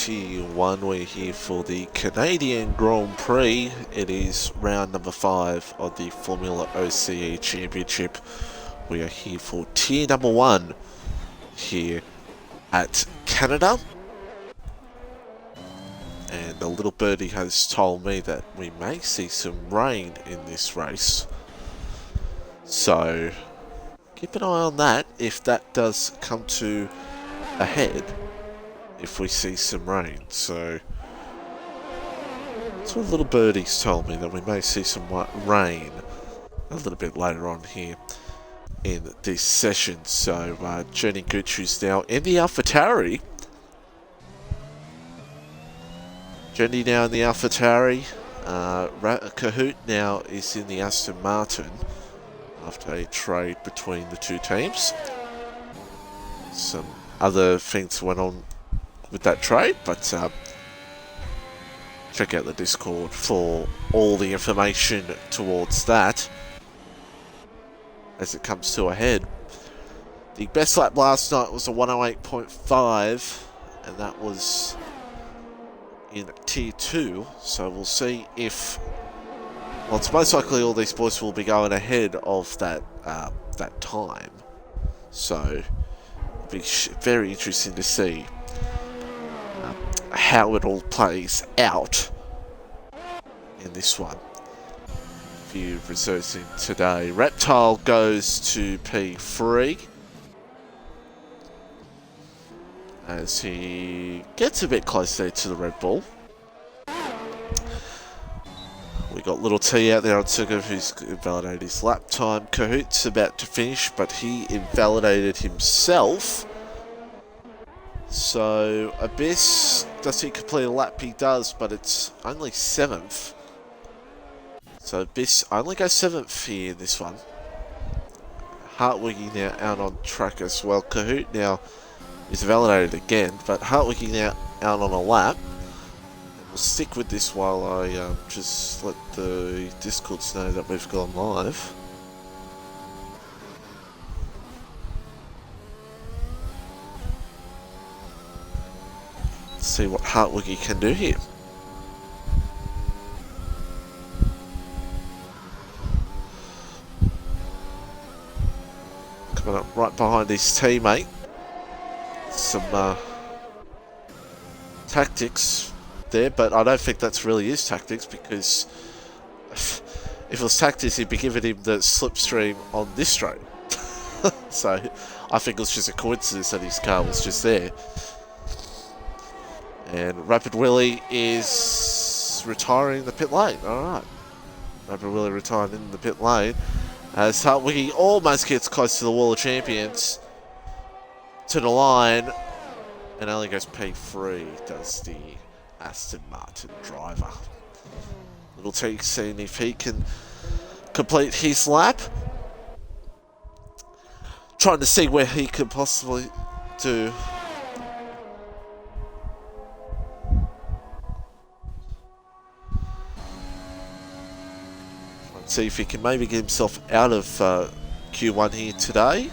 T1. We're here for the Canadian Grand Prix. It is round number 5 of the FormulaOCE Championship. We are here for tier number 1 here at Canada. And the little birdie has told me that we may see some rain in this race. So keep an eye on that if that does come to a head. If we see some rain, so that's what little birdies told me, that we may see some rain a little bit later on here in this session. So Jenny Gucci's now in the AlphaTauri. Jenny now in the AlphaTauri. Kahoot now is in the Aston Martin after a trade between the two teams. Some other things went on with that trade, but check out the Discord for all the information towards that as it comes to a head. The best lap last night was a 108.5, and that was in tier 2, so we'll see if, well, it's most likely all these boys will be going ahead of that that time, so it'll be very interesting to see how it all plays out in this one. Few reserves in today. Reptile goes to P3 as he gets a bit closer to the Red Bull. We got Little T out there on circuit who's invalidated his lap time. Kahoot's about to finish, but he invalidated himself. So Abyss, does he complete a lap? He does, but it's only 7th. So Abyss only goes 7th here in this one. Hartwiggy now out on track as well. Kahoot now is validated again, but Hartwiggy now out on a lap. And we'll stick with this while I just let the Discords know that we've gone live. See what Hartwiggy can do here. Coming up right behind his teammate. Some tactics there, but I don't think that's really his tactics, because if it was tactics, he'd be giving him the slipstream on this straight. So I think it was just a coincidence that his car was just there. And Rapid Willie is retiring the pit lane. Alright. Rapid Willie retiring in the pit lane. As Hartwiggy almost gets close to the Wall of Champions. To the line. And only goes P3, does the Aston Martin driver. Little T seeing if he can complete his lap. Trying to see where he could possibly do. See if he can maybe get himself out of Q1 here today.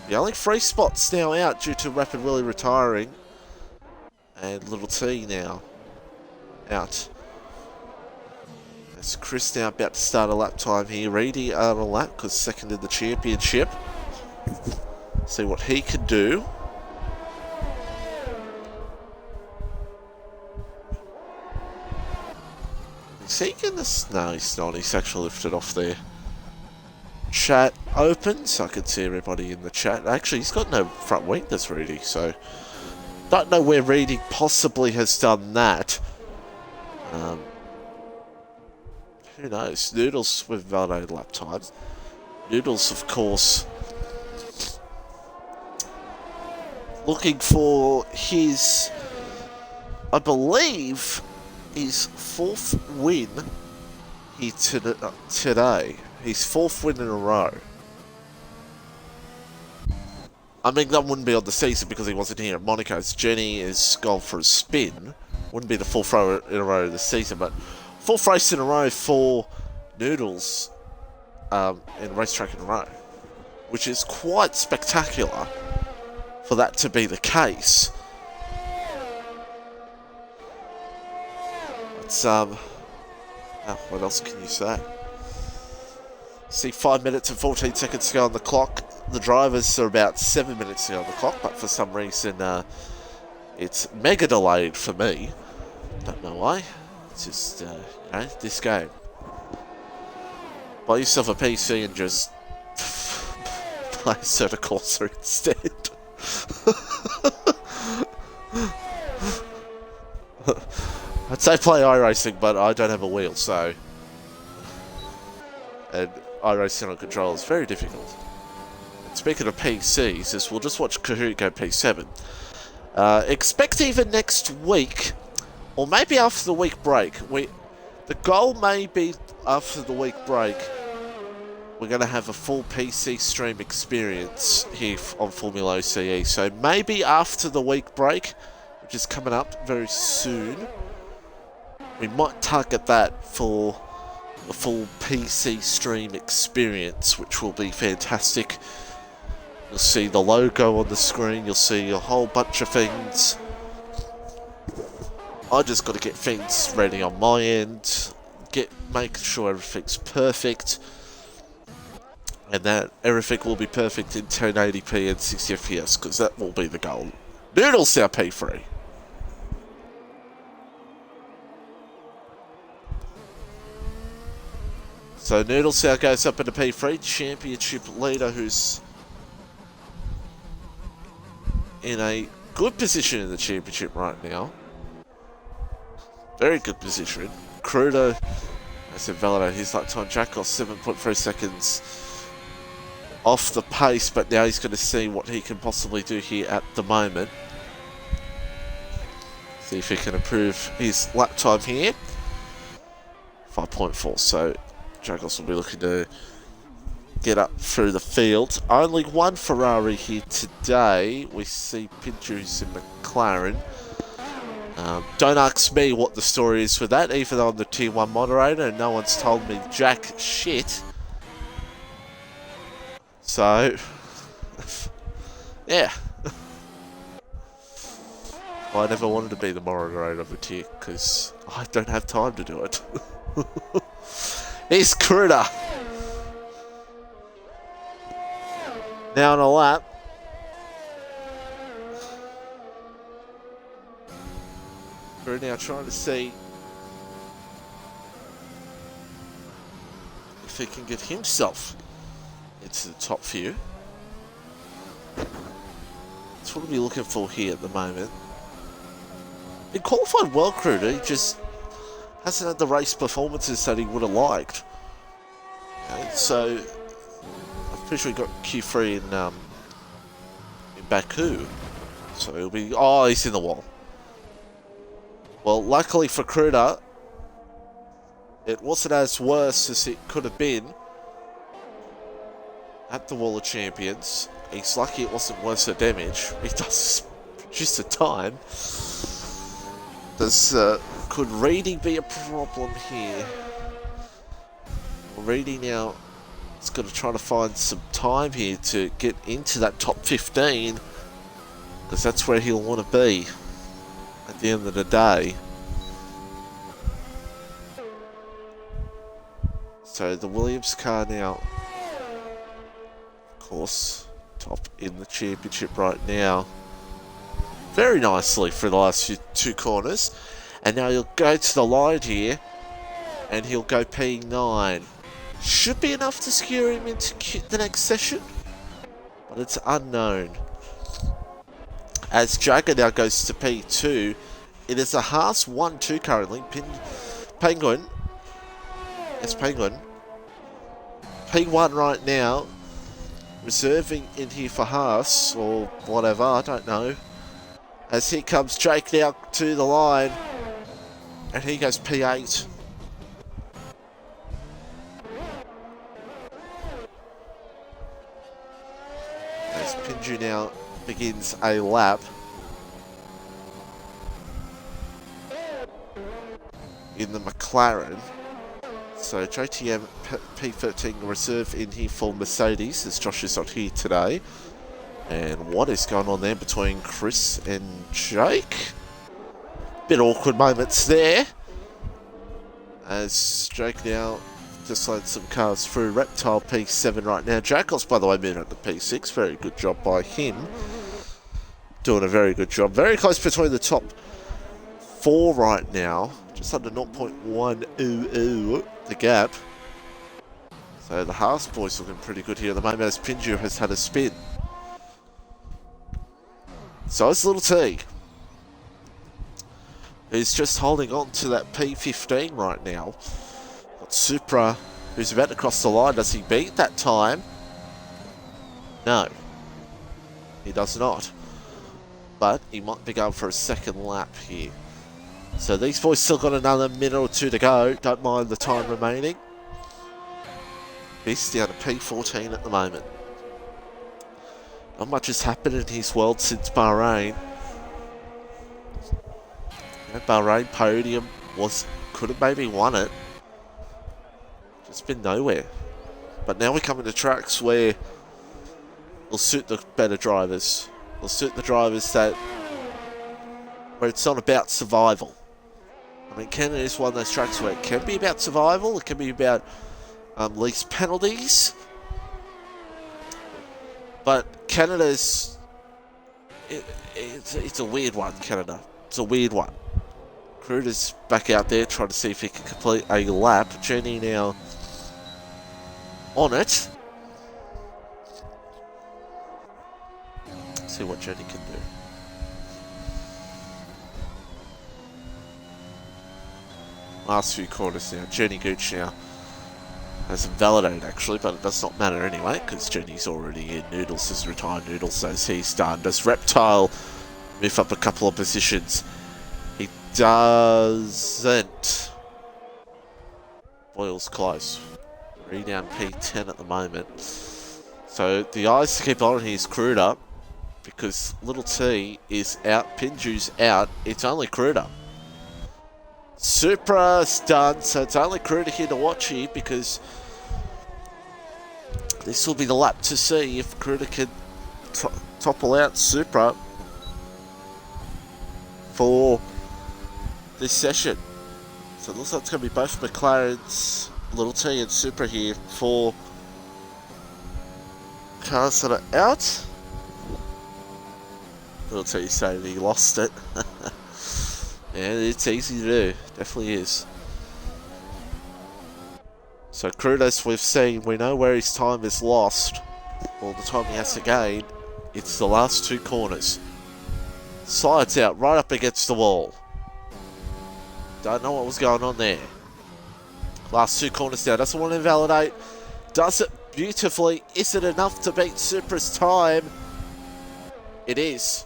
The only 3 spots now out due to Rapid Willie retiring. And Little T now out. As Chris now about to start a lap time here. Reedy out on a lap because second in the championship. See what he can do. Is he gonna... No, he's not. He's actually lifted off there. Chat open, so I can see everybody in the chat. Actually, he's got no front wing, that's Reedy, so... Don't know where Reedy possibly has done that. Who knows? Noodles with validated lap times. Noodles, of course... looking for his... I believe... his 4th win here today. His 4th win in a row. I mean, that wouldn't be on the season because he wasn't here at Monaco's. Jenny is gone for a spin. Wouldn't be the 4th row in a row of the season, but 4th race in a row for Noodles in racetrack in a row, which is quite spectacular for that to be the case. it's what else can you say? See, 5 minutes and 14 seconds to go on the clock. The drivers are about 7 minutes to go on the clock, but for some reason it's mega delayed for me. Don't know why. It's just this game. Buy yourself a PC and just play Assetto Corsa instead. I'd say play iRacing, but I don't have a wheel, so... And iRacing on control is very difficult. And speaking of PCs, as we'll just watch Kahoot go P7. Expect either next week, or maybe after the week break. The goal may be after the week break, we're going to have a full PC stream experience here on FormulaOCE. So maybe after the week break, which is coming up very soon, we might target that for a full PC stream experience, which will be fantastic. You'll see the logo on the screen, you'll see a whole bunch of things. I just got to get things ready on my end, make sure everything's perfect, and that everything will be perfect in 1080p and 60 FPS, because that will be the goal. Noodles now P3. So Noodles now goes up into P3, championship leader who's in a good position in the championship right now. Very good position. Crudo, I said validate his lap time. Jack lost 7.3 seconds off the pace, but now he's going to see what he can possibly do here at the moment. See if he can improve his lap time here. 5.4, so Jagos will be looking to get up through the field. Only one Ferrari here today. We see Pinju's in McLaren. Don't ask me what the story is for that, even though I'm the Tier 1 moderator and no one's told me jack shit. So, yeah. I never wanted to be the moderator of a tier because I don't have time to do it. Here's Cruda. Now on a lap. We're now trying to see if he can get himself into the top few. That's what we're looking for here at the moment. He qualified well, Cruda, he just hasn't had the race performances that he would have liked. Okay, so I'm pretty sure he got Q3 in Baku. So he'll be... Oh, he's in the wall. Well, luckily for Cruda, it wasn't as worse as it could have been at the Wall of Champions. He's lucky it wasn't worse for damage. He does just a time. Could reading be a problem here? Well, reading now is going to try to find some time here to get into that top 15, because that's where he'll want to be at the end of the day. So the Williams car now, of course, top in the championship right now. Very nicely for the last two corners. And now he'll go to the line here, and he'll go P9. Should be enough to secure him into the next session, but it's unknown. As Jagger now goes to P2, it is a Haas 1-2 currently. Penguin. It's Penguin. P1 right now. Reserving in here for Haas, or whatever, I don't know. As here comes Jake now to the line. And he goes P8. As Pinju now begins a lap in the McLaren. So JTM P13 reserve in here for Mercedes, as Josh is not here today. And what is going on there between Chris and Jake? Bit awkward moments there. As Jake now just loads some cars through. Reptile P7 right now. Jackal's, by the way, been at the P6. Very good job by him. Doing a very good job. Very close between the top 4 right now. Just under 0.100 the gap. So the Haas boys looking pretty good here at the moment as Pinju has had a spin. So it's Little T, who's just holding on to that P15 right now. Got Supra, who's about to cross the line. Does he beat that time? No, he does not. But he might be going for a second lap here. So these boys still got another minute or 2 to go. Don't mind the time remaining. He's down to P14 at the moment. Not much has happened in his world since Bahrain. Bahrain podium could have maybe won it. Just been nowhere. But now we come into tracks where will suit the better drivers. Will suit the drivers where it's not about survival. I mean, Canada is one of those tracks where it can be about survival. It can be about least penalties. But Canada's... It's a weird one, Canada. It's a weird one. Kruder's back out there trying to see if he can complete a lap. Jenny now on it. See what Jenny can do. Last few corners now. Jenny Gooch now hasn't validated actually, but it does not matter anyway because Jenny's already in. Noodles has retired. Noodles says he's done. Does Reptile move up a couple of positions? He doesn't. Boyle's close. 3 down P10 at the moment. So the eyes to keep on here is Kruder because Little T is out. Pinju's out. It's only Kruder. Supra's done, so it's only Kruder here to watch here because this will be the lap to see if Kruder can topple out Supra for this session. So it looks like it's going to be both McLaren's, Little T and Supra here for cars that are out. Little T saying he lost it. Yeah, it's easy to do. Definitely is. So Kruder, we've seen, we know where his time is lost. Well, the time he has to gain, it's the last 2 corners. Slides out, right up against the wall. Don't know what was going on there. Last 2 corners now, doesn't want to invalidate. Does it beautifully. Is it enough to beat Supra's time? It is.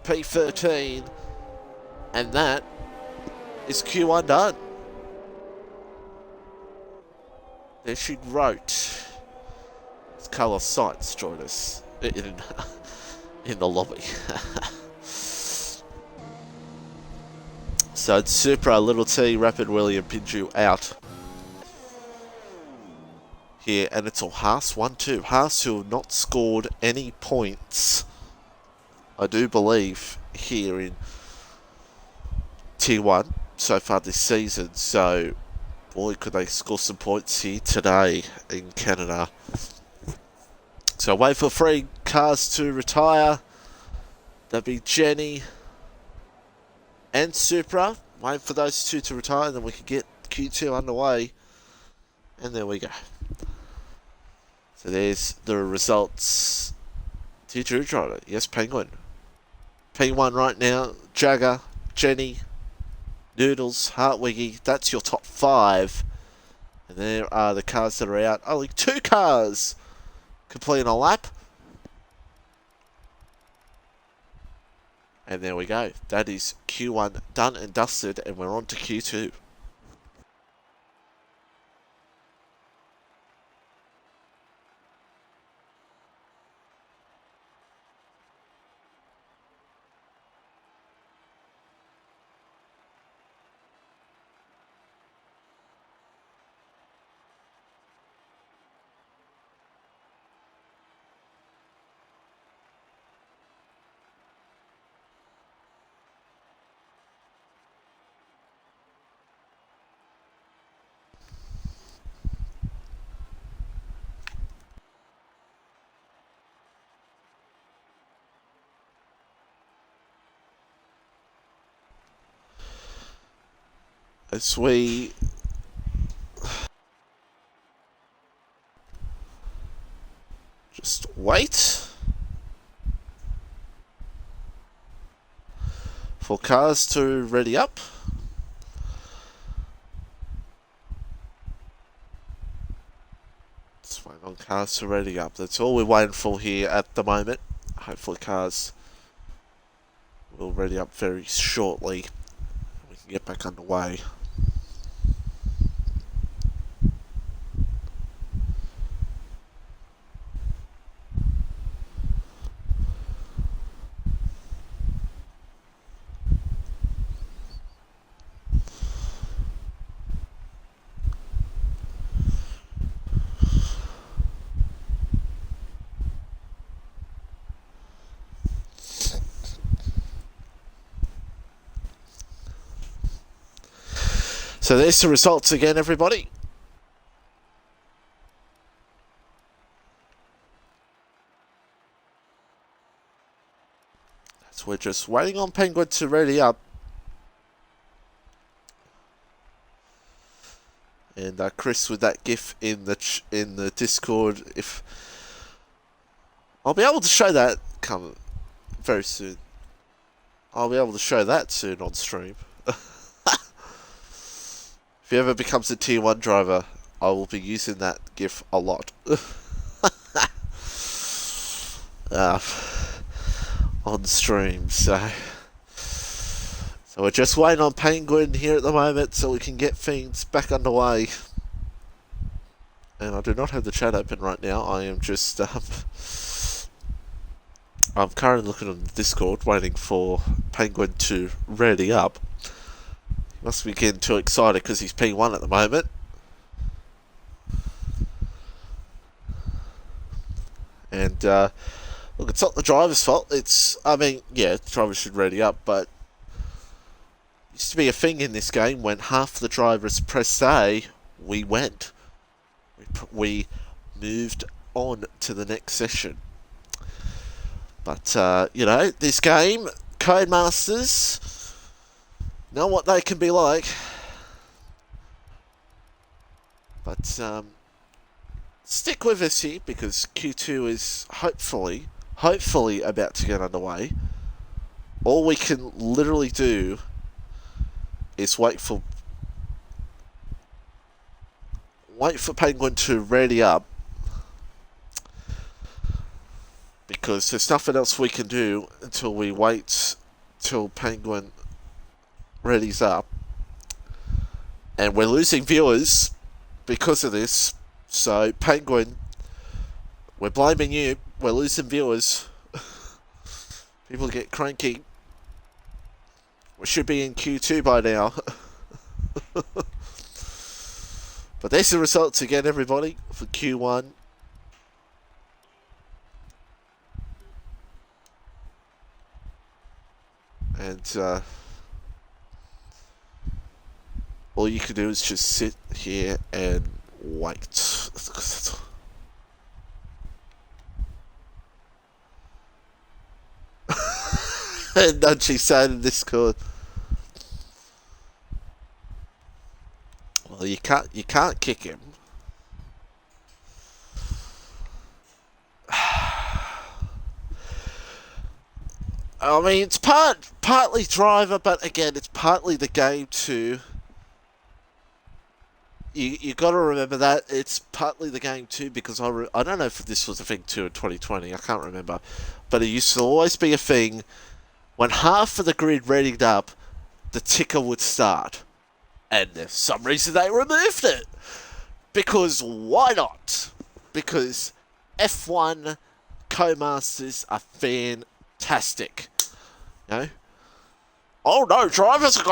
P13. And that is Q1 done. There she wrote. It's Carlos Sainz joined us in the lobby. So it's Supra, Little T, Rapid Willie and Pinju out here. And it's all Haas 1-2. Haas who have not scored any points, I do believe, here in Tier 1 so far this season, so boy could they score some points here today in Canada. So wait for 3 cars to retire. That'd be Jenny and Supra. Wait for those 2 to retire, then we can get Q2 underway. And there we go. So there's the results. Dear Drew Driver, yes, Penguin. P1 right now, Jagger, Jenny, Noodles, Hartwiggy, that's your top 5. And there are the cars that are out. Only 2 cars completing a lap. And there we go. That is Q1 done and dusted, and we're on to Q2. as we just wait for cars to ready up. Just wait on cars to ready up. That's all we're waiting for here at the moment. Hopefully cars will ready up very shortly. We can get back underway. So there's the results again, everybody. So we're just waiting on Penguin to ready up. And Chris with that GIF in the Discord, if I'll be able to show that come very soon. I'll be able to show that soon on stream. If he ever becomes a tier 1 driver, I will be using that GIF a lot. On stream, so we're just waiting on Penguin here at the moment so we can get things back underway. And I do not have the chat open right now. I am just I'm currently looking on the Discord waiting for Penguin to ready up. He must be getting too excited because he's P1 at the moment. And look, it's not the driver's fault. I mean, yeah, the driver should ready up, but it used to be a thing in this game when half the drivers pressed A, we went. We moved on to the next session. But, you know, this game, Codemasters, know what they can be like. But, stick with us here because Q2 is hopefully about to get underway. All we can literally do is wait for Penguin to ready up, because there's nothing else we can do until we wait till Penguin readies up. And we're losing viewers because of this. So, Penguin, we're blaming you. We're losing viewers. People get cranky. We should be in Q2 by now. But there's the results again, everybody, for Q1. And all you can do is just sit here and wait. And Nudgy said in Discord, well, you can't kick him. I mean, it's partly driver, but again, it's partly the game too. You got to remember that it's partly the game too, because I don't know if this was a thing too in 2020. I can't remember, but it used to always be a thing when half of the grid readied up, the ticker would start, and for some reason they removed it. Because why not? Because F1 Codemasters are fantastic. You know? Oh no, drivers have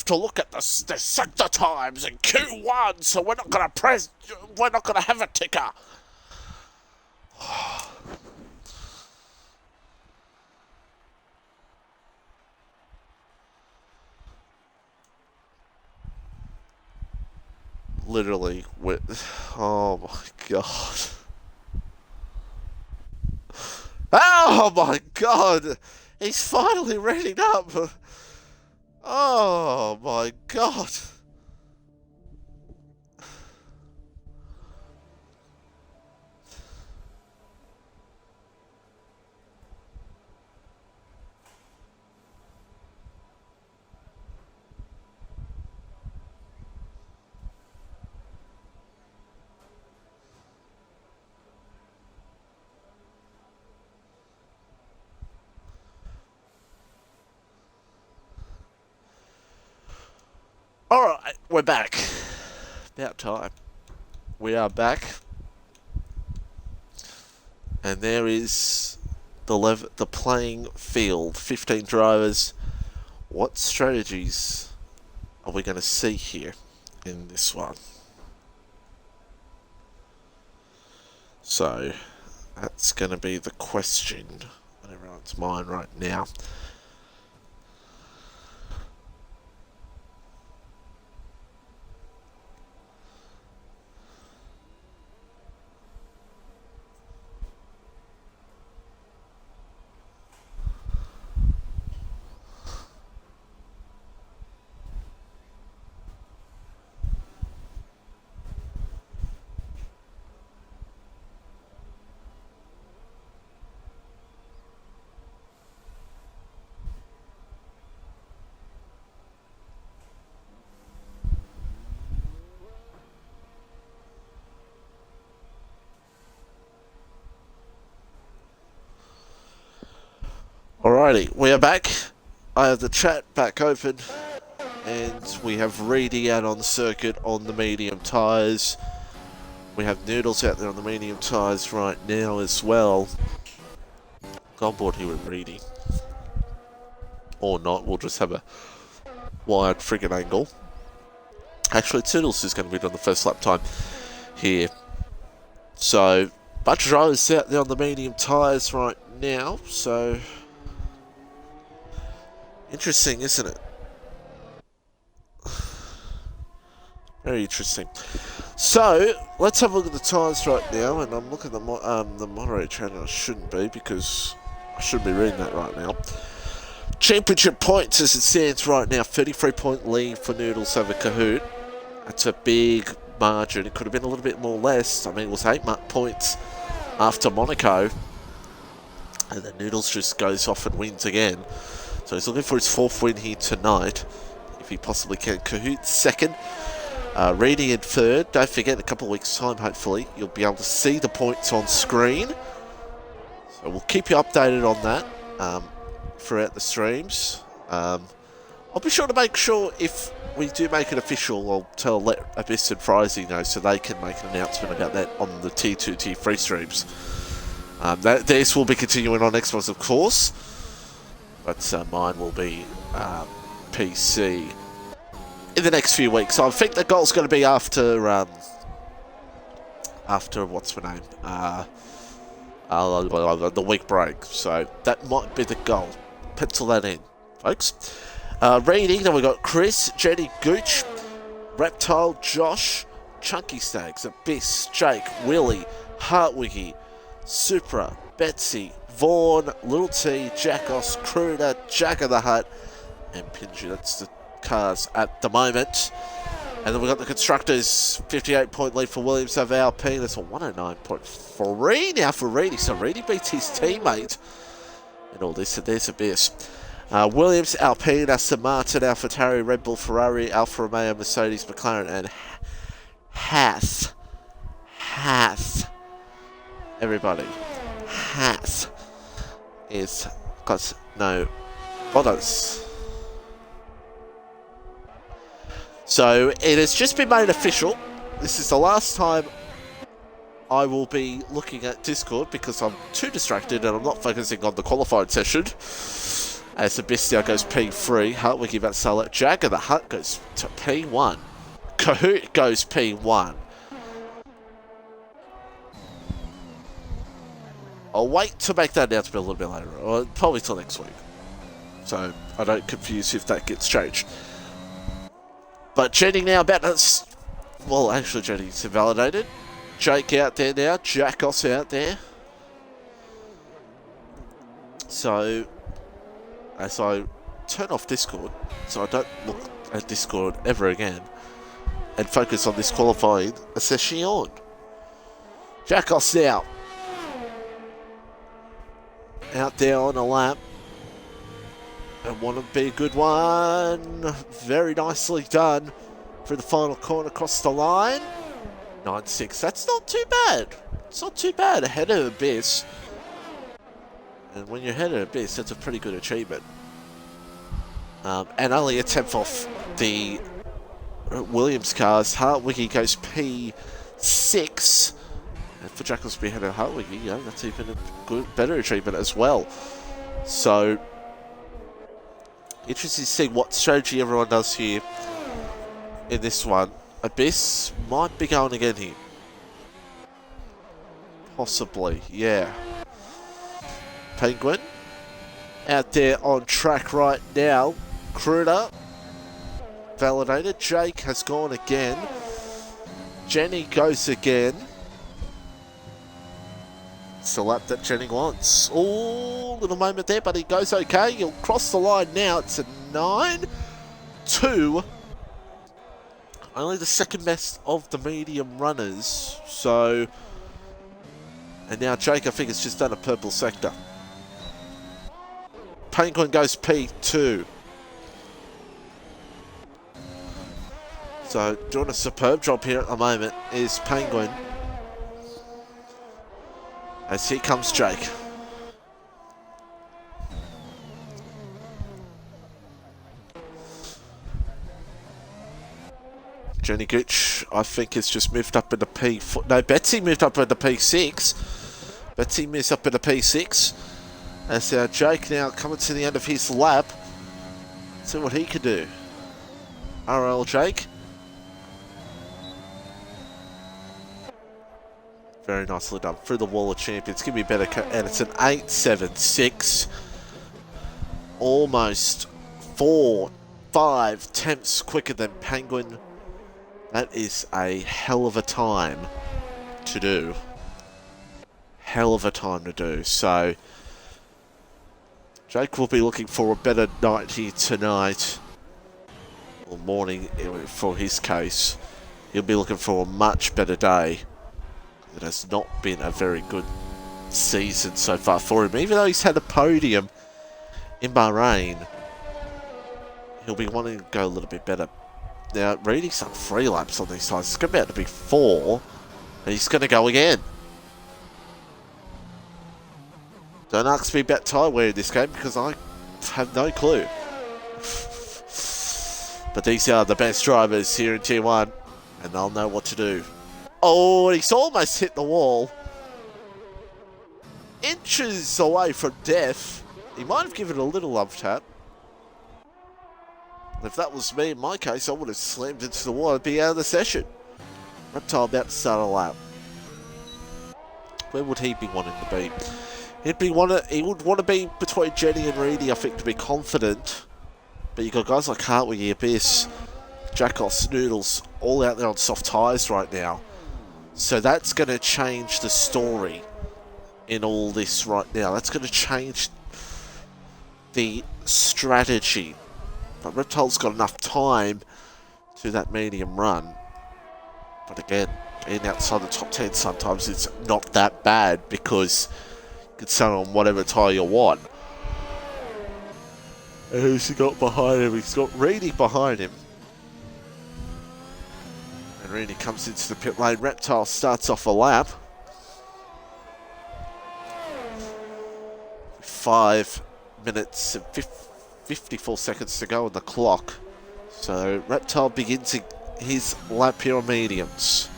to look at the sector times in Q1, so we're not gonna have a ticker. Literally, oh my god. Oh my god! He's finally ready up! Oh my god. Alright, we're back. About time. We are back. And there is the playing field. 15 drivers. What strategies are we going to see here in this one? So, that's going to be the question on everyone's mind right now. Alrighty, we are back. I have the chat back open, and we have Reedy out on the circuit on the medium tyres. We have Noodles out there on the medium tyres right now as well. Go on board here with Reedy. Or not, we'll just have a wide friggin' angle. Actually, Noodles is going to be on the first lap time here. So, bunch of drivers out there on the medium tyres right now, so... Interesting, isn't it? Very interesting. So, let's have a look at the tyres right now, and I'm looking at the moderator channel. I shouldn't be, because I should be reading that right now. Championship points as it stands right now, 33-point lead for Noodles over Kahoot. That's a big margin. It could have been a little bit more less. I mean, it was 8 points after Monaco, and then Noodles just goes off and wins again. So he's looking for his 4th win here tonight, if he possibly can. Kahoot second, Reedy in third. Don't forget, in a couple of weeks' time, hopefully, you'll be able to see the points on screen. So we'll keep you updated on that throughout the streams. I'll be sure to make sure if we do make it official, I'll let Abyss and Frizy know so they can make an announcement about that on the Tier 2, Tier 3 streams. This will be continuing on Xbox, of course. But mine will be PC in the next few weeks. So I think the goal's going to be after what's her name? The week break. So that might be the goal. Pencil that in, folks. Reading, then we got Chris, Jenny, Gooch, Reptile, Josh, Chunky Stags, Abyss, Jake, Willie, Hartwiggy, Supra, Betsy, Vaughn, Little T, Jackos, Kruder, Jagger the Hutt, and Pinju. That's the cars at the moment. And then we've got the Constructors, 58-point lead for Williams over Alpine. That's a 109.3 now for Reedy. So Reedy beats his teammate and all this. And there's Abyss. Williams, Alpine, Aston Martin, AlphaTauri, Red Bull, Ferrari, Alfa Romeo, Mercedes, McLaren, and Haas. Everybody. Haas is got no borders. So it has just been made official. This is the last time I will be looking at Discord because I'm too distracted and I'm not focusing on the qualified session. As Abyssia goes P3, Hartwig about to sell it. Jagger the Hutt goes to P1. Kahoot goes P1. I'll wait to make that announcement a little bit later, or probably till next week. So I don't confuse if that gets changed. But Jenny now about to... Well, actually Jenny's invalidated. Jake out there now. Jackos out there. So, as I turn off Discord so I don't look at Discord ever again and focus on this qualifying session. Jackoff's now out there on a lap. And want to be a good one. Very nicely done for the final corner across the line. 9.6. That's not too bad. It's not too bad. Ahead of Abyss. And when you're ahead of Abyss, that's a pretty good achievement. And only a tenth off the Williams cars. Hartwiggy goes P6. And for Jackals to be ahead of Hartwiggy, yeah, that's even a good, better achievement as well. So, interesting to see what strategy everyone does here in this one. Abyss might be going again here. Possibly, yeah. Penguin out there on track right now. Kruder validated. Jake has gone again. Jenny goes again. It's the lap that Jenny wants. Oh, little moment there, but he goes okay. He'll cross the line now. It's a 9.2. Only the second best of the medium runners. So, and now Jake, I think, has just done a purple sector. Penguin goes P2. So, doing a superb job here at the moment is Penguin. As here comes Jake. Jenny Gooch, I think, has just moved up into P4. No, Betsy moved up into P6. Betsy moves up into P6. As Jake now coming to the end of his lap. See what he can do. RL Jake. Very nicely done through the wall of champions. Give me better, and it's an 8.76. Almost 4-5 tenths quicker than Penguin. That is a hell of a time to do. Hell of a time to do. So, Jake will be looking for a better night here tonight. Or morning for his case. He'll be looking for a much better day. It has not been a very good season so far for him. Even though he's had a podium in Bahrain, he'll be wanting to go a little bit better. Now, Reedy's done 3 laps on these tires. It's going to be able to be 4. And he's going to go again. Don't ask me about tyre wear in this game because I have no clue. But these are the best drivers here in Tier 1. And they'll know what to do. Oh, he's almost hit the wall. Inches away from death. He might have given it a little love tap. If that was me in my case, I would have slammed into the wall and be out of the session. Reptile about to start a lap. Where would he be wanting to be? He would want to be between Jenny and Reedy, I think, to be confident. But you've got guys like Hartwig, Abyss, Jackos, Noodles, all out there on soft tyres right now. So that's going to change the story in all this right now. That's going to change the strategy. But Reptile's got enough time to that medium run. But again, being outside the top 10 sometimes it's not that bad because you can sell on whatever tyre you want. And who's he got behind him? He's got Reedy behind him. And Reedy comes into the pit lane. Reptile starts off a lap. 5 minutes and 54 seconds to go on the clock. So Reptile begins his lap here on mediums.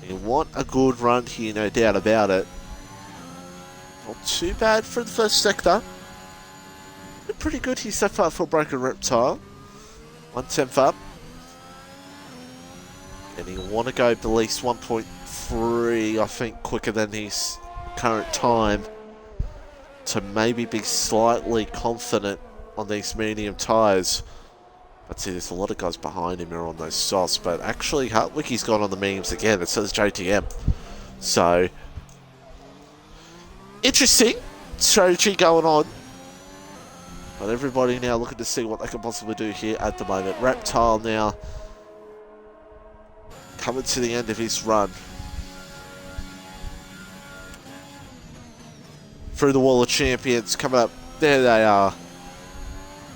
You want a good run here, no doubt about it. Not too bad for the first sector. Been pretty good here so far for Broken Reptile. 1/10 up. And he'll want to go at least 1.3, I think, quicker than his current time to maybe be slightly confident on these medium tyres. But see, there's a lot of guys behind him who are on those softs, but actually Hartwicky's gone on the mediums again, and so does JTM. So, interesting strategy going on But everybody now looking to see what they can possibly do here at the moment. Reptile now coming to the end of his run. Through the Wall of Champions, coming up. There they are.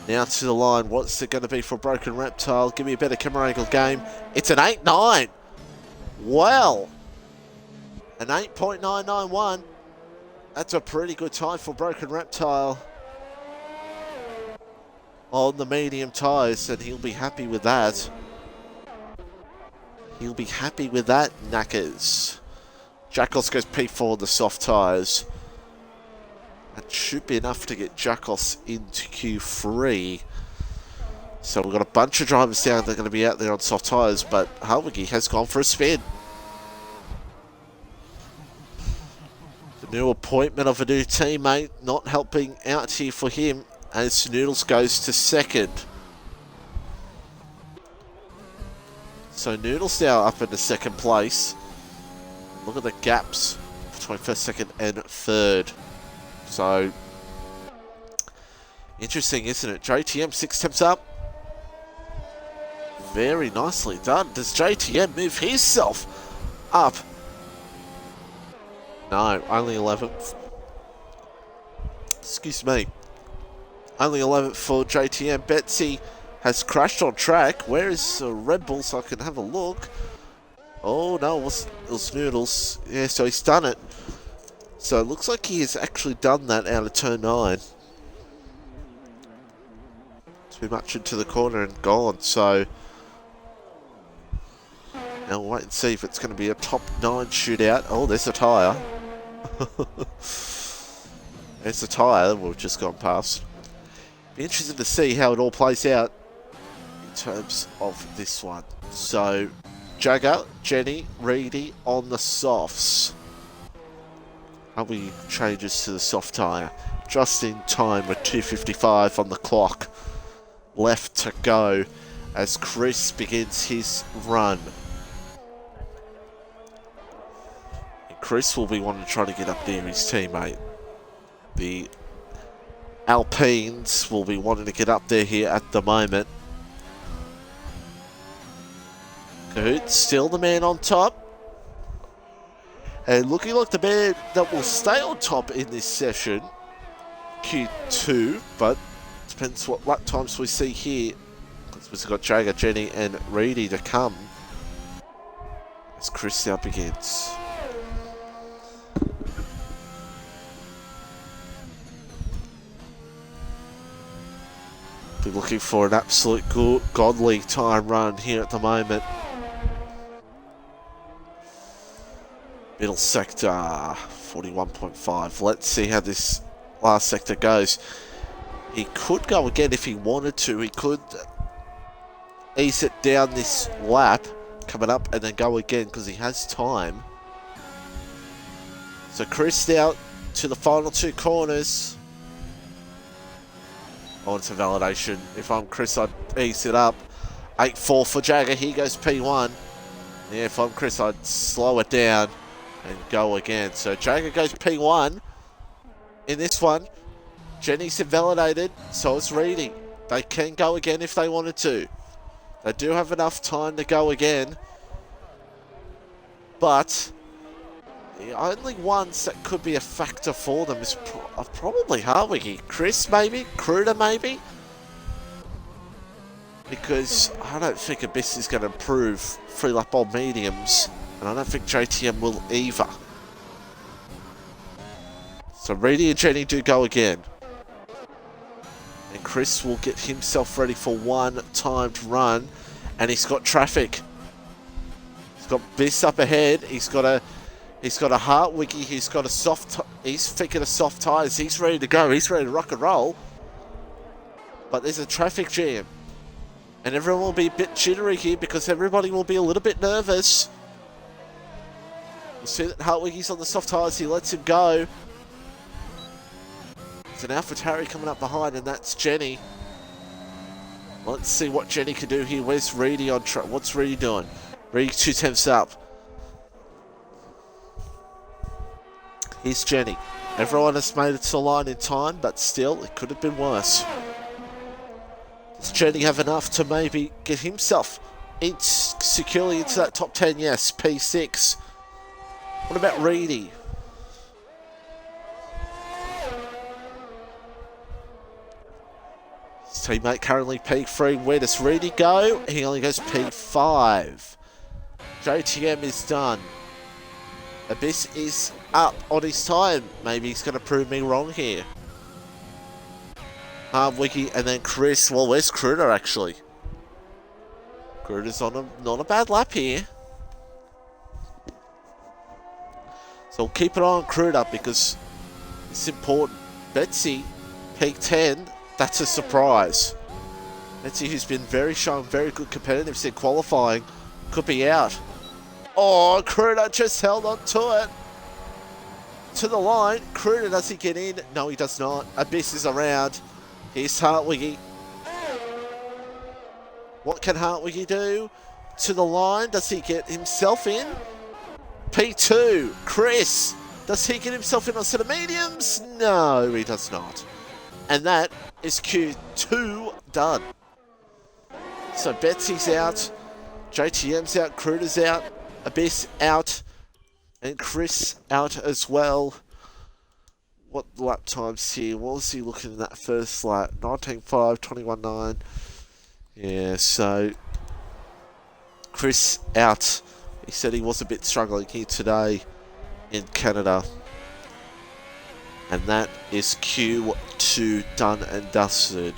Now to the line. What's it going to be for Broken Reptile? Give me a better camera angle game. It's an 8.9. Well, an 8.991. That's a pretty good time for Broken Reptile on the medium tyres, and he'll be happy with that. He'll be happy with that, knackers. Jackos goes P4 on the soft tyres. That should be enough to get Jackos into Q3. So we've got a bunch of drivers down that are going to be out there on soft tyres, but Harwicki has gone for a spin. The new appointment of a new teammate not helping out here for him as Noodles goes to second. So Noodles now up into second place. Look at the gaps between first, second and third. So, interesting, isn't it? JTM 6 temps up. Very nicely done. Does JTM move himself up? No, only 11th. Excuse me. Only 11th for JTM. Betsy has crashed on track. Where is Red Bull so I can have a look? Oh, no, it was Noodles. Yeah, so he's done it. So it looks like he has actually done that out of turn 9. Too much into the corner and gone. So now we'll wait and see if it's going to be a top 9 shootout. Oh, there's a tyre. There's a tyre that we've just gone past. Be interested to see how it all plays out in terms of this one. So Jagger, Jenny, Reedy on the softs. Harwicki changes to the soft tyre. Just in time with 2:55 on the clock left to go as Chris begins his run. And Chris will be wanting to try to get up near his teammate. The Alpines will be wanting to get up there here at the moment. Cahoot still the man on top. And looking like the man that will stay on top in this session, Q2, but depends what lap times we see here. We've got Jagger, Jenny, and Reedy to come as Chris now begins. Be looking for an absolute godly time run here at the moment. Middle sector, 41.5. Let's see how this last sector goes. He could go again if he wanted to. He could ease it down this lap, coming up, and then go again because he has time. So Chris now to the final 2 corners. On to validation. If I'm Chris, I'd ease it up. 8.4 for Jagger. Here goes P1. Yeah, if I'm Chris, I'd slow it down and go again. So Jagger goes P1 in this one. Jenny's invalidated, so it's Reedy. They can go again if they wanted to. They do have enough time to go again. But the only ones that could be a factor for them is probably Harwicki. Chris maybe? Kruder maybe? Because I don't think Abyss is going to improve 3-lap old mediums. And I don't think JTM will either. So Reedy and Jenny do go again. And Chris will get himself ready for one timed run. And he's got traffic. He's got Biss up ahead. He's got a Harwicki. He's got a soft. He's thinking of soft tyres. He's ready to go. He's ready to rock and roll. But there's a traffic jam. And everyone will be a bit jittery here because everybody will be a little bit nervous. We'll see that Harwicki's on the soft tyres. He lets him go. There's an AlphaTauri coming up behind, and that's Jenny. Let's see what Jenny can do here. Where's Reedy on track? What's Reedy doing? Reedy 2 temps up. Here's Jenny. Everyone has made it to the line in time, but still, it could have been worse. Does Jenny have enough to maybe get himself securely into that top 10? Yes, P6. What about Reedy? His teammate currently P3. Where does Reedy go? He only goes P5. JTM is done. Abyss is up on his time. Maybe he's going to prove me wrong here. Wiki and then Chris. Well, where's Kruder actually? Kruder's on not a bad lap here. So we'll keep an eye on Kruder because it's important. Betsy, peak 10. That's a surprise. Betsy, who's been showing very good competitiveness in qualifying, could be out. Oh, Kruder just held on to it. To the line. Kruder, does he get in? No, he does not. Abyss is around. Here's Hartwiggy. What can Hartwiggy do? To the line. Does he get himself in? P2. Chris. Does he get himself in on set of mediums? No, he does not. And that is Q2 done. So Betsy's out. JTM's out. Kruder's out. Abyss out. And Chris out as well. What lap times here? What was he looking at that first lap? 19.5, 21.9. Yeah, so Chris out. He said he was a bit struggling here today in Canada. And that is Q2 done and dusted.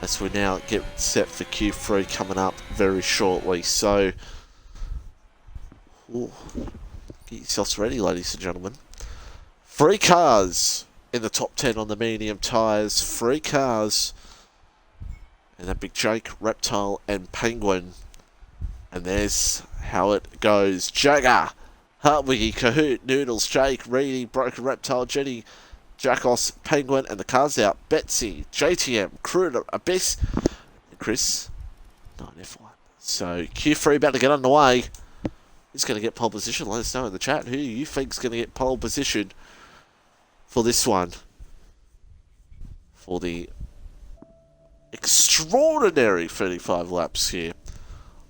As we now get set for Q3 coming up very shortly. So, ooh, get yourselves ready, ladies and gentlemen. 3 cars in the top 10 on the medium tyres. 3 cars. And that Big Jake, Reptile and Penguin. And there's how it goes. Jagger, Hartwiggy, Kahoot, Noodles, Jake, Reedy, Broken Reptile, Jenny, Jackos, Penguin, and the cars out. Betsy, JTM, Kruder, Abyss, and Chris, 9F1. So Q3 about to get underway. Who's going to get pole position? Let us know in the chat. Who you think's going to get pole position for this one? For the extraordinary 35 laps here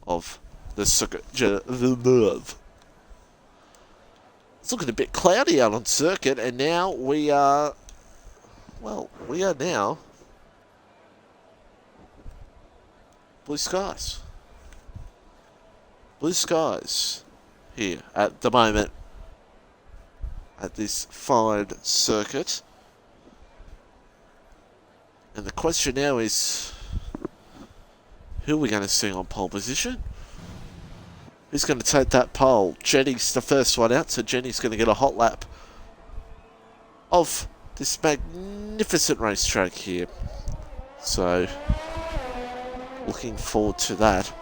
of the circuit. It's looking a bit cloudy out on circuit, and now we are, well, we are now blue skies. Blue skies here at the moment at this fine circuit. And the question now is, who are we going to see on pole position? Who's going to take that pole? Jenny's the first one out, so Jenny's going to get a hot lap of this magnificent racetrack here. So, looking forward to that.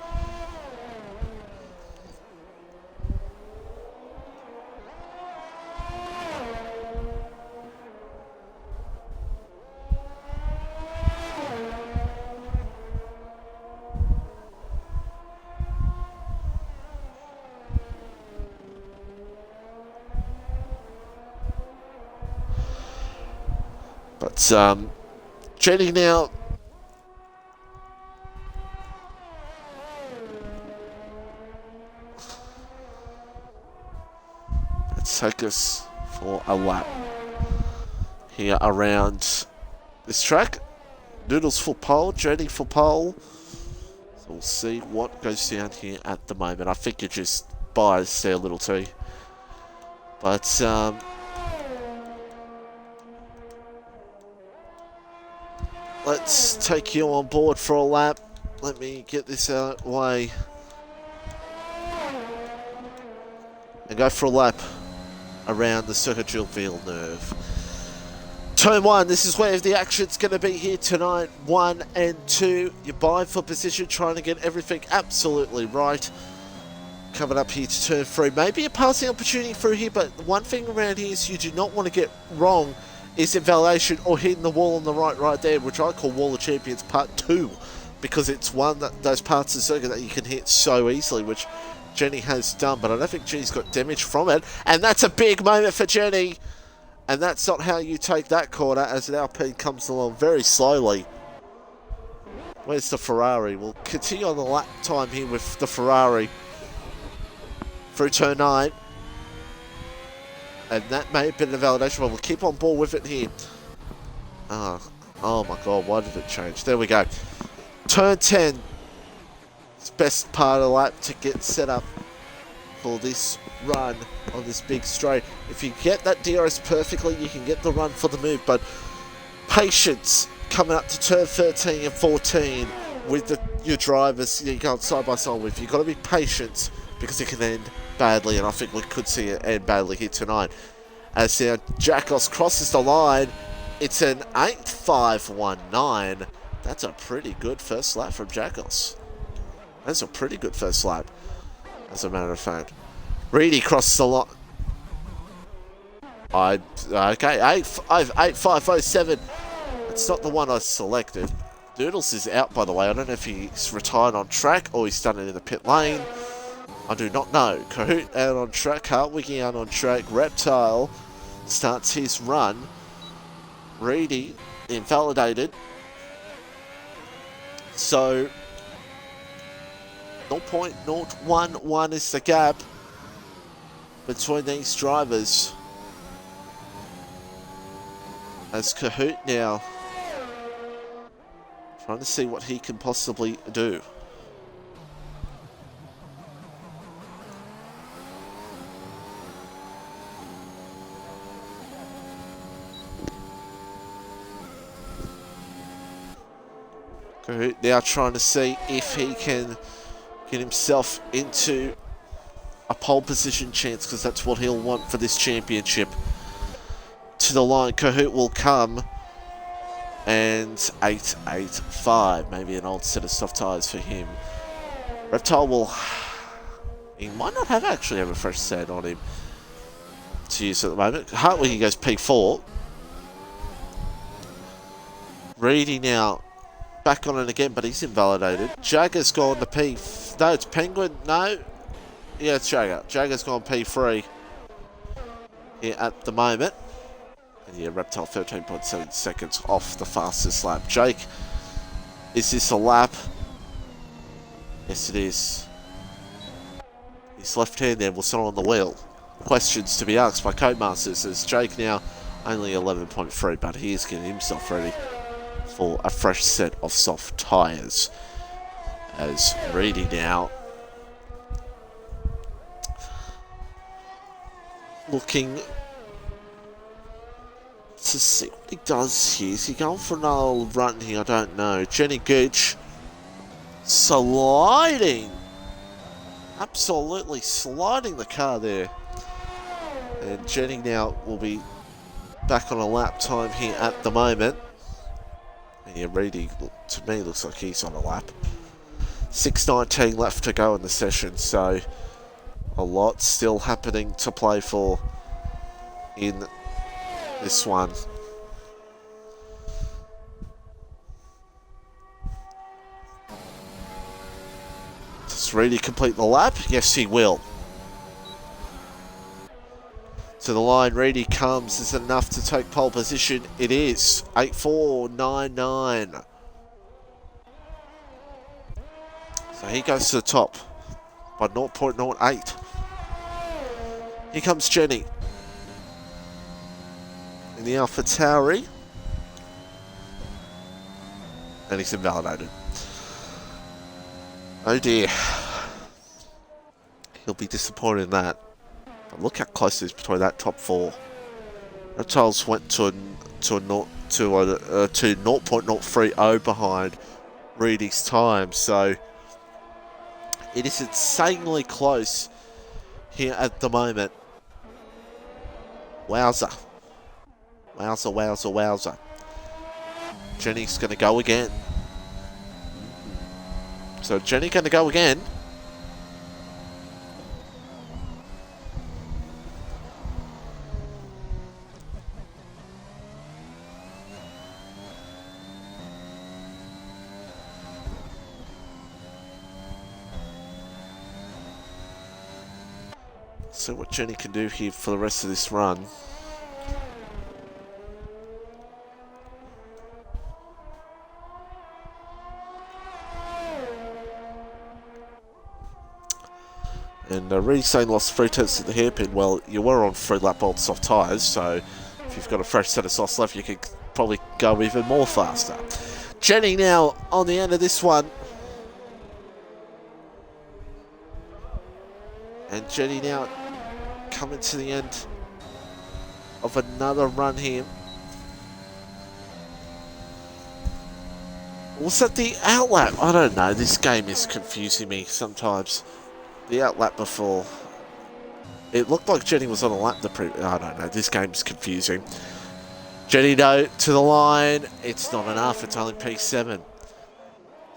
But Jenny now let's take us for a lap here around this track. Noodles for pole, Jenny for pole. So we'll see what goes down here at the moment. I think you're just biased there, Little T. But let's take you on board for a lap. Let me get this out of the way. And go for a lap around the Circuit de Villeneuve. Turn 1, this is where the action's going to be here tonight. 1 and 2. You're buying for position, trying to get everything absolutely right. Coming up here to turn 3. Maybe a passing opportunity through here, but one thing around here is you do not want to get wrong is invalidation or hitting the wall on the right there, which I call Wall of Champions Part 2, because it's one that those parts of the circuit that you can hit so easily, which Jenny has done, but I don't think Jenny's got damage from it, and that's a big moment for Jenny, And that's not how you take that corner, as an Alpine comes along very slowly. Where's the Ferrari? We'll continue on the lap time here with the Ferrari through turn 9. And that may have been the validation, but we'll keep on board with it here. Oh my god, why did it change? There we go. Turn 10. It's best part of the lap to get set up for this run on this big straight. If you get that DRS perfectly, you can get the run for the move, but patience coming up to turn 13 and 14 with your drivers you're going side by side with. You've got to be patient because it can end badly, and I think we could see it end badly here tonight. As now Jackos crosses the line, it's an 8.519. That's a pretty good first lap from Jackos. That's a pretty good first lap, as a matter of fact. Reedy crosses the line. Okay, 8.507. It's not the one I selected. Doodles is out, by the way. I don't know if he's retired on track or he's done it in the pit lane. I do not know. Kahoot out on track. Hartwiggy out on track. Reptile starts his run. Reedy invalidated. So 0.011 is the gap between these drivers. As Kahoot now trying to see what he can possibly do. Kahoot now trying to see if he can get himself into a pole position chance, because that's what he'll want for this championship. To the line, Kahoot will come, and 8.85, maybe an old set of soft tyres for him. Reptile will, he might not actually have a fresh set on him to use at the moment. Hartley, he goes P4. Reedy now back on it again, but he's invalidated. Jagger's gone to P, no, it's Penguin, no, yeah, it's Jagger. Jagger's gone P3 here at the moment. And yeah, Reptile 13.7 seconds off the fastest lap. Jake, is this a lap? Yes, it is. His left hand there was not on the wheel. Questions to be asked by Codemasters, as Jake now only 11.3, but he is getting himself ready for a fresh set of soft tyres. As Reedy now looking to see what he does here. Is he going for another run here? I don't know. Jenny Gooch sliding. Absolutely sliding the car there. And Jenny now will be back on a lap time here at the moment. And yeah, Reedy, to me, looks like he's on a lap. 6:19 left to go in the session, so a lot still happening to play for in this one. Does Reedy complete the lap? Yes, he will. To the line, Reedy comes. Is it enough to take pole position? It is. 8.499. So he goes to the top by 0.08. Here comes Jenny in the Alpha Tauri, and he's invalidated. Oh dear. He'll be disappointed in that. But look how close it is between that top four. Reptiles went to 0.030 behind Reedy's time, so it is insanely close here at the moment. Wowza. Wowza, wowza, wowza. Jenny's going to go again. So Jenny going to go again. So what Jenny can do here for the rest of this run. And Reedy saying lost 3 tenths at the hairpin. Well, you were on 3 lap old soft tyres, so if you've got a fresh set of softs left, you could probably go even more faster. Jenny now on the end of this one. And Jenny now coming to the end of another run here. Was that the outlap? I don't know. This game is confusing me sometimes. The outlap before. It looked like Jenny was on a lap I don't know. This game's confusing. Jenny, though, to the line. It's not enough. It's only P7.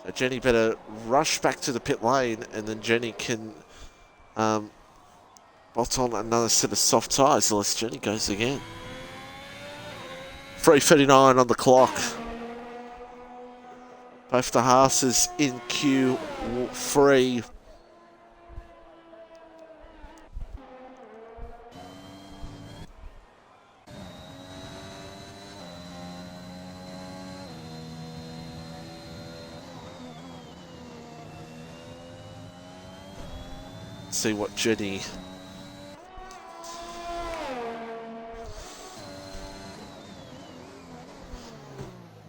So Jenny better rush back to the pit lane, and then Jenny can bolt on another set of soft tyres unless Jenny goes again. 3:39 on the clock. Both the Haas's in Q3. See what Jenny...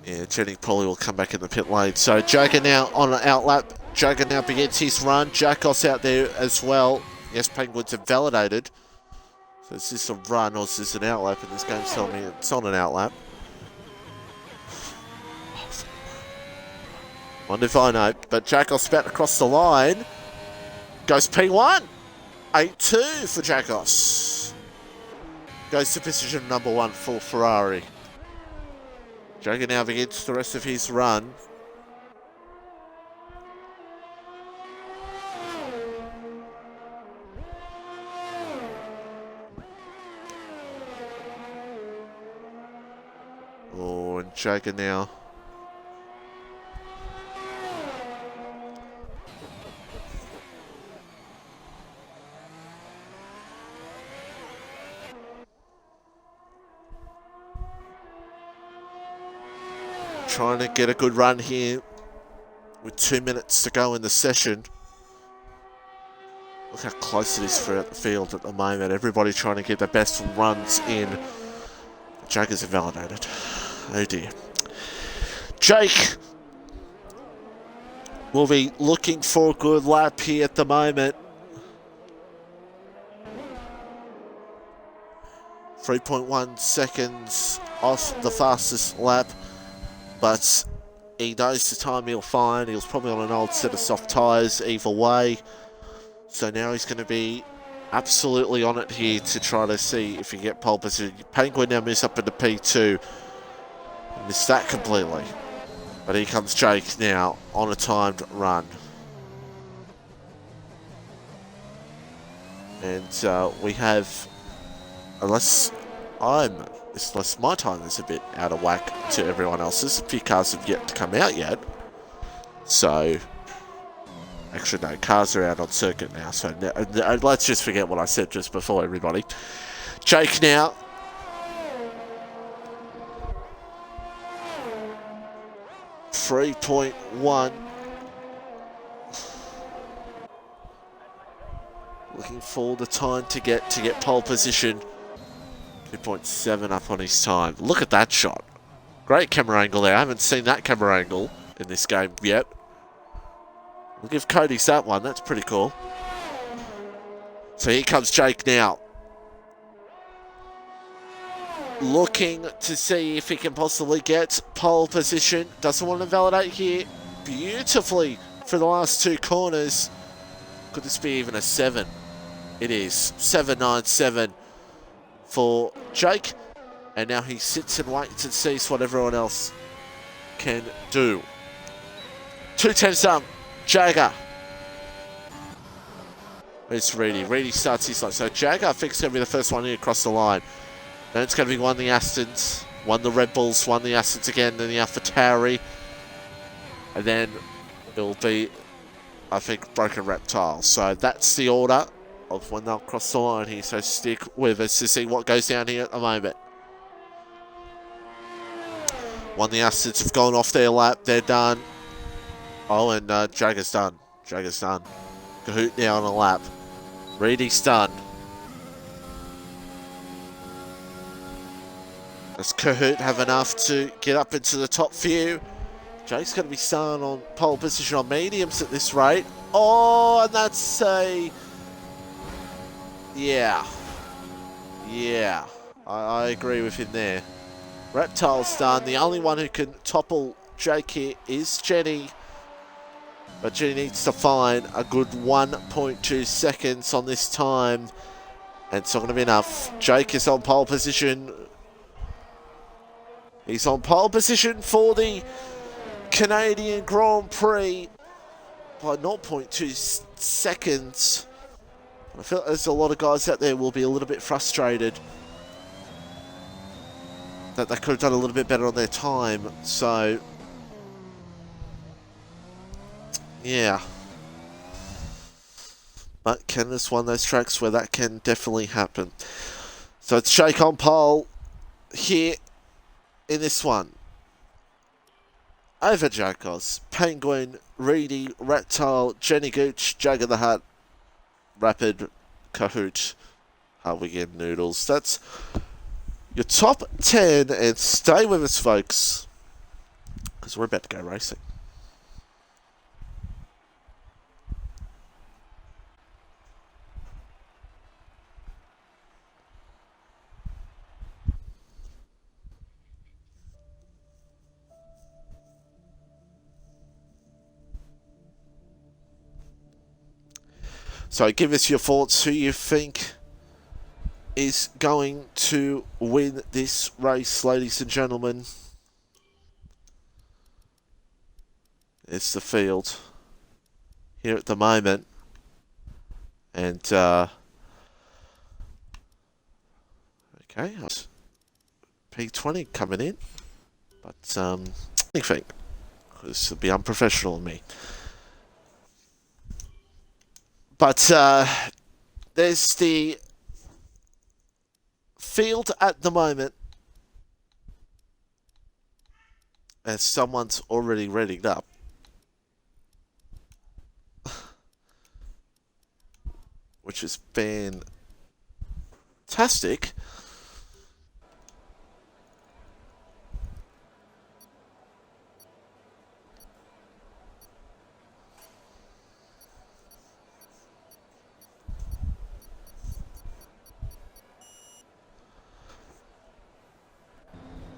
Yeah, Jenny probably will come back in the pit lane. So Jagger now on an outlap. Jagger now begins his run. Jacko's out there as well. Yes, Penguins have validated. So is this a run or is this an outlap? And this game's telling me it's on an outlap. Wonder if I know. But Jackos about to cross the line. Goes P1. 8-2 for Jackos. Goes to position number 1 for Ferrari. Jagger now begins the rest of his run. Oh, and Jagger now. Trying to get a good run here with 2 minutes to go in the session. Look how close it is throughout the field at the moment. Everybody trying to get their best runs in. Jaggers are validated. Oh dear. Jake will be looking for a good lap here at the moment. 3.1 seconds off the fastest lap. But he knows the time he'll find. He was probably on an old set of soft tyres either way. So now he's going to be absolutely on it here to try to see if he can get pole position. Penguin now moves up into P2. Missed that completely. But here comes Jake now on a timed run. And we have, unless my time is a bit out of whack to everyone else's. A few cars have yet to come out yet. So, actually no, cars are out on circuit now. So let's just forget what I said just before, everybody. Jake now. .1. Looking for the time to get pole position. 2.7 up on his time. Look at that shot. Great camera angle there. I haven't seen that camera angle in this game yet. We'll give Cody's that one. That's pretty cool. So here comes Jake now. Looking to see if he can possibly get pole position. Doesn't want to validate here beautifully for the last 2 corners. Could this be even a 7? It is. 7.97 for Jake. And now he sits and waits and sees what everyone else can do. 2:10 up. Jagger. It's Reedy. Reedy starts his line. So Jagger, I think, is going to be the first one here across the line. Then it's going to be one the Astons, one the Red Bulls, one the Astons again, then the AlphaTauri. And then it'll be, I think, Broken Reptile. So that's the order of when they'll cross the line here. So stick with us to see what goes down here at the moment. One the Astons have gone off their lap. They're done. Oh, and Jagger's done. Jagger's done. Kahoot now on a lap. Reedy's done. Does Kahoot have enough to get up into the top few? Jake's going to be starting on pole position on mediums at this rate. Oh, and that's a... Yeah. Yeah. I agree with him there. Reptile's done. The only one who can topple Jake here is Jenny. But Jenny needs to find a good 1.2 seconds on this time. And it's not going to be enough. Jake is on pole position. He's on pole position for the Canadian Grand Prix by 0.2 seconds. I feel like there's a lot of guys out there who will be a little bit frustrated that they could have done a little bit better on their time. So, yeah. But Canada's one of those tracks where that can definitely happen. So it's Jake on pole here in this one. Over Jacos, Penguin, Reedy, Reptile, Jenny Gooch, Jagger the Hutt, Rapid, Kahoot, Hardwigan, Noodles. That's your top 10, and stay with us, folks, because we're about to go racing. So give us your thoughts, who you think is going to win this race, ladies and gentlemen. It's the field here at the moment. And, okay, P20 coming in. But, anything. This would be unprofessional of me. But there's the field at the moment, as someone's already readied up. Which is fantastic.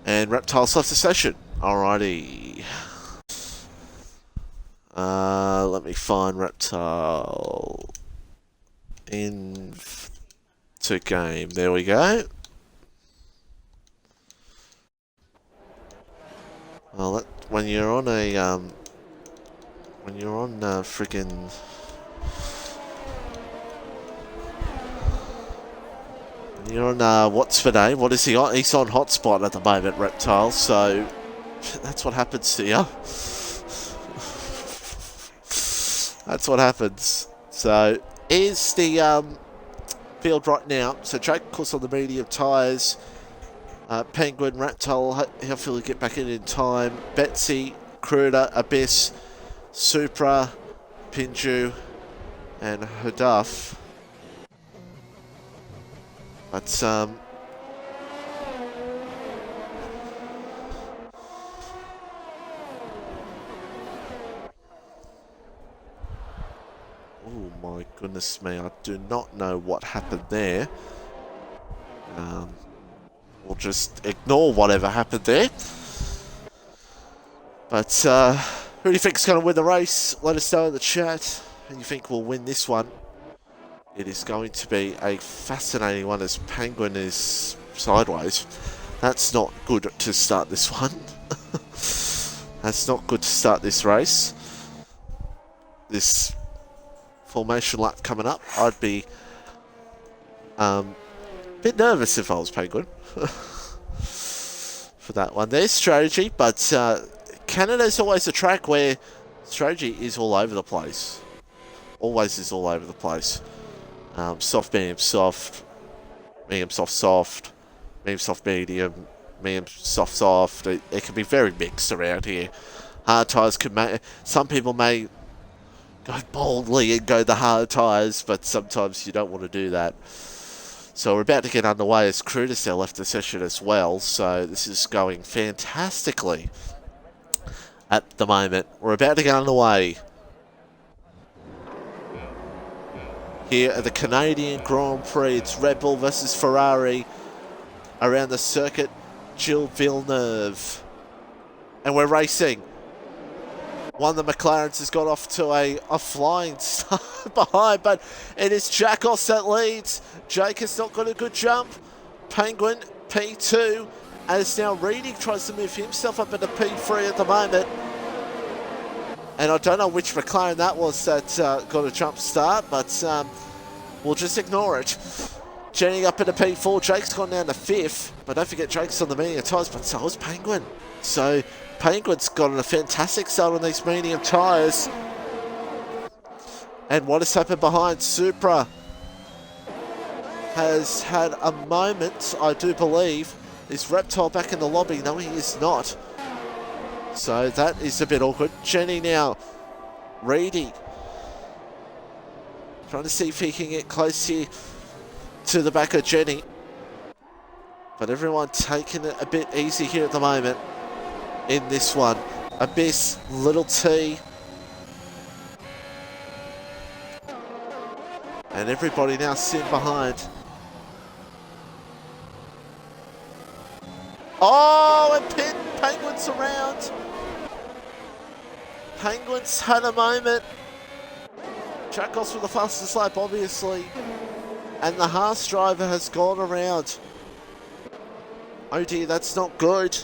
And Reptile's left the session. Alrighty. Let me find Reptile in to game. There we go. Well, when you're on a friggin' you're on, what's for name? What is he on? He's on hotspot at the moment, Reptile, so that's what happens to you. That's what happens. So, here's the field right now. So, Jake, of course, on the medium tyres. Penguin, Reptile, hopefully get back in time. Betsy, Cruder, Abyss, Supra, Pinju, and Hudaf. But, oh my goodness me, I do not know what happened there. We'll just ignore whatever happened there. But, who do you think is going to win the race? Let us know in the chat. Who do you think will win this one? It is going to be a fascinating one as Penguin is sideways. That's not good to start this one. That's not good to start this race. This formation lap coming up, I'd be a bit nervous if I was Penguin for that one. There's strategy, but Canada's always a track where strategy is all over the place. Always is all over the place. Soft, medium, soft, medium, soft, soft, medium, soft, medium, medium, soft, soft. It can be very mixed around here. Hard tyres could make... Some people may go boldly and go the hard tyres, but sometimes you don't want to do that. So we're about to get underway as Cruder's now left the session as well, so this is going fantastically at the moment. We're about to get underway here at the Canadian Grand Prix. It's Red Bull versus Ferrari around the circuit, Gilles Villeneuve. And we're racing. One of the McLarens has got off to a flying start behind, but it is Jacos that leads. Jake has not got a good jump. Penguin, P2, as now Reedy tries to move himself up into P3 at the moment. And I don't know which McLaren that was that got a jump start, but we'll just ignore it. Jenny up into P4, Jake's gone down to 5th, but don't forget Jake's on the medium tyres, but so is Penguin. So Penguin's got a fantastic start on these medium tyres. And what has happened behind? Supra has had a moment, I do believe. Is Reptile back in the lobby? No, he is not. So that is a bit awkward. Jenny now. Reedy. Trying to see if he can get close here to the back of Jenny. But everyone taking it a bit easy here at the moment in this one. Abyss, Little T. And everybody now sitting behind. Oh, and Penguin's around. Penguin's had a moment. Jacos with the fastest lap, obviously. And the Haas driver has gone around. Oh dear, that's not good.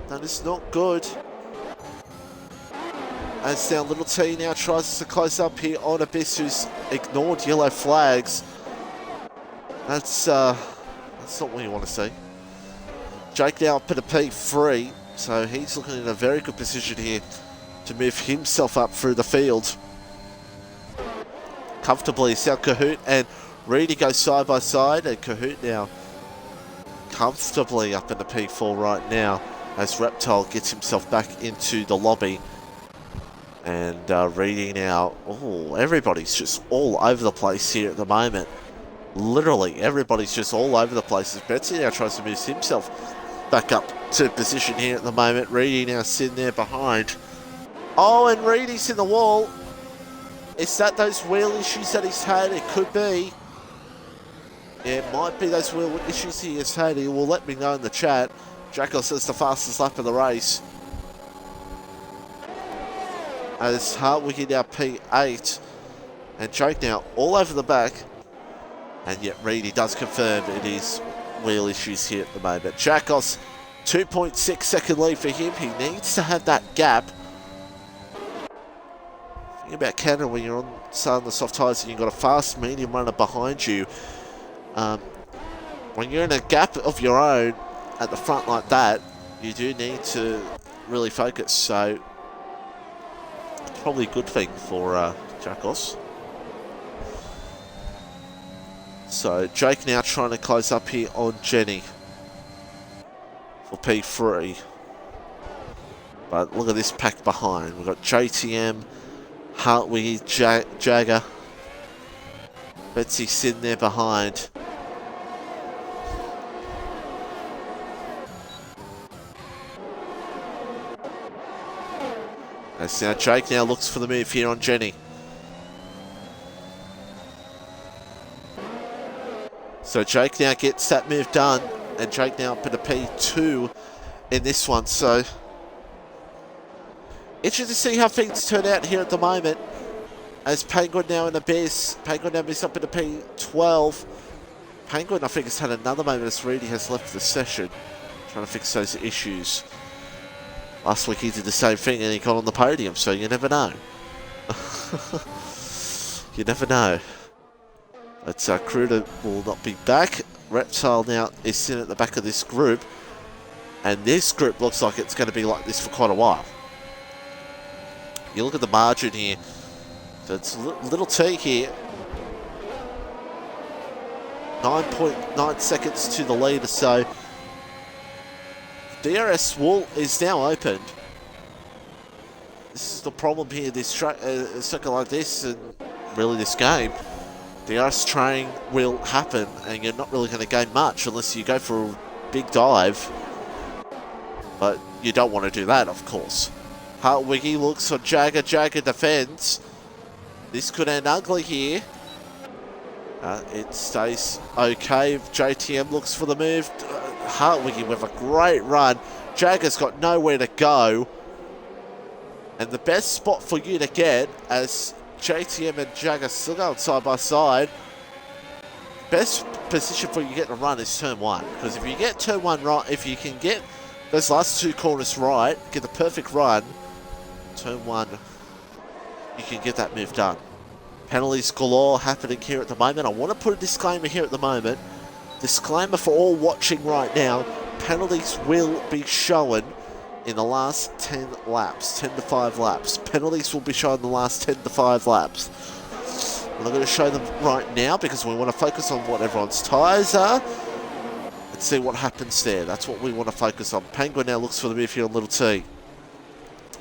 That is not good. As now Little T now tries to close up here on Abyss, who's ignored yellow flags. That's not what you want to see. Jake now up at a P3, so he's looking in a very good position here to move himself up through the field. Comfortably, it's now Kahoot and Reedy go side by side, and Kahoot now comfortably up in the P4 right now as Reptile gets himself back into the lobby. And Reedy now, oh, everybody's just all over the place here at the moment. Literally, everybody's just all over the place as Betsy now tries to move himself back up to position here at the moment. Reedy now sitting there behind. Oh, and Reedy's in the wall. Is that those wheel issues that he's had? It could be. Yeah, it might be those wheel issues he has had. He will let me know in the chat. Jacko says the fastest lap of the race. As Hartwig now P8. And Jake now all over the back. And yet Reedy does confirm it is wheel issues here at the moment. Jacos, 2.6 second lead for him. He needs to have that gap. Think about Canada when you're on some of the soft tyres and you've got a fast medium runner behind you. When you're in a gap of your own at the front like that, you do need to really focus. So it's probably a good thing for Jacos. So Jake now trying to close up here on Jenny for P3. But look at this pack behind. We've got JTM, Hartwig, Jagger. Betsy sitting there behind. As now Jake now looks for the move here on Jenny. So Jake now gets that move done, and Jake now up at a P2 in this one. So interesting to see how things turn out here at the moment. As Penguin now in the Abyss. Penguin now moves up into P12. Penguin, I think, has had another moment as Reedy has left the session, trying to fix those issues. Last week he did the same thing and he got on the podium, so you never know. You never know. But Kruder will not be back. Reptile now is sitting at the back of this group. And this group looks like it's going to be like this for quite a while. You look at the margin here. So it's Little T here. 9.9 seconds to the leader. So DRS wall is now opened. This is the problem here, this circle like this, and really this game. The arse train will happen, and you're not really going to gain much unless you go for a big dive. But you don't want to do that, of course. Hartwiggy looks for Jagger. Jagger defends. This could end ugly here. It stays okay. JTM looks for the move. Hartwiggy with a great run. Jagger's got nowhere to go. And the best spot for you to get, as JTM and Jagger still going side by side, best position for you to get to run is turn 1. Because if you get turn 1 right, if you can get those last 2 corners right, get the perfect run, turn 1, you can get that move done. Penalties galore happening here at the moment. I want to put a disclaimer here at the moment. Disclaimer for all watching right now. Penalties will be shown in the last 10 laps. 10 to 5 laps. Penalties will be shown in the last 10 to 5 laps. I'm not going to show them right now because we want to focus on what everyone's tyres are. And see what happens there. That's what we want to focus on. Penguin now looks for the move here on Little T.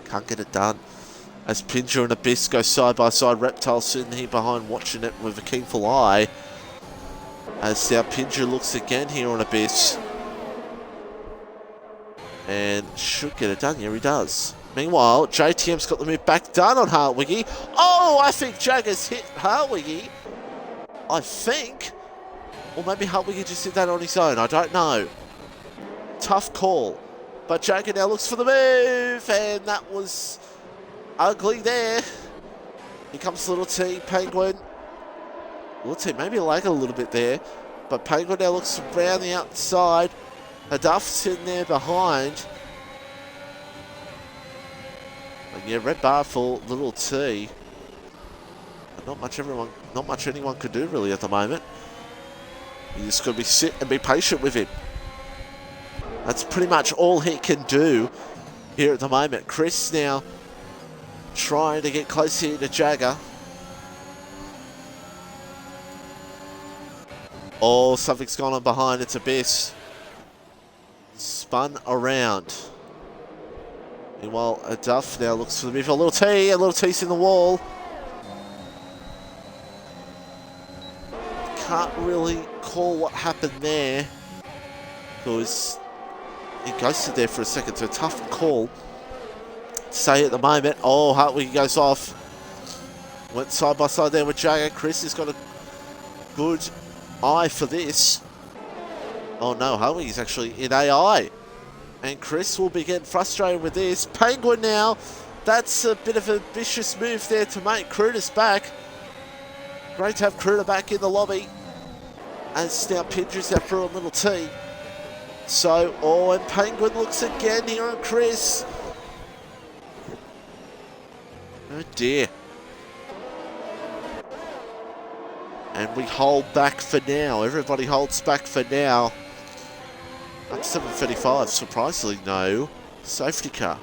Can't get it done. As Pinger and Abyss go side by side, Reptile sitting here behind watching it with a keenful eye. As now Pinger looks again here on Abyss. And should get it done. Yeah, he does. Meanwhile, JTM's got the move back done on Hartwiggy. Oh, I think Jagger's hit Hartwiggy. I think. Or maybe Hartwiggy just did that on his own. I don't know. Tough call. But Jagger now looks for the move. And that was ugly there. Here comes Little T, Penguin. Little T maybe lag a little bit there. But Penguin now looks around the outside. Duff's sitting there behind. And yeah, red bar for Little T. But not much anyone could do really at the moment. You just got to sit and be patient with him. That's pretty much all he can do here at the moment. Chris now trying to get close here to Jagger. Oh, something's gone on behind. It's Abyss. Spun around. Meanwhile, a Duff now looks for the move for Little T. A Little T's in the wall. Can't really call what happened there because he ghosted there for a second. So a tough call to say at the moment. Oh, Hartwig goes off. Went side by side there with Jagger. Chris has got a good eye for this. Oh no, Hartwig is actually in AI. And Chris will be getting frustrated with this. Penguin now. That's a bit of a vicious move there to make. Kruder's back. Great to have Kruder back in the lobby. As now Pinter's out for a Little T. So, oh, and Penguin looks again here on Chris. Oh dear. And we hold back for now. Everybody holds back for now. Up 7:35, surprisingly no safety car.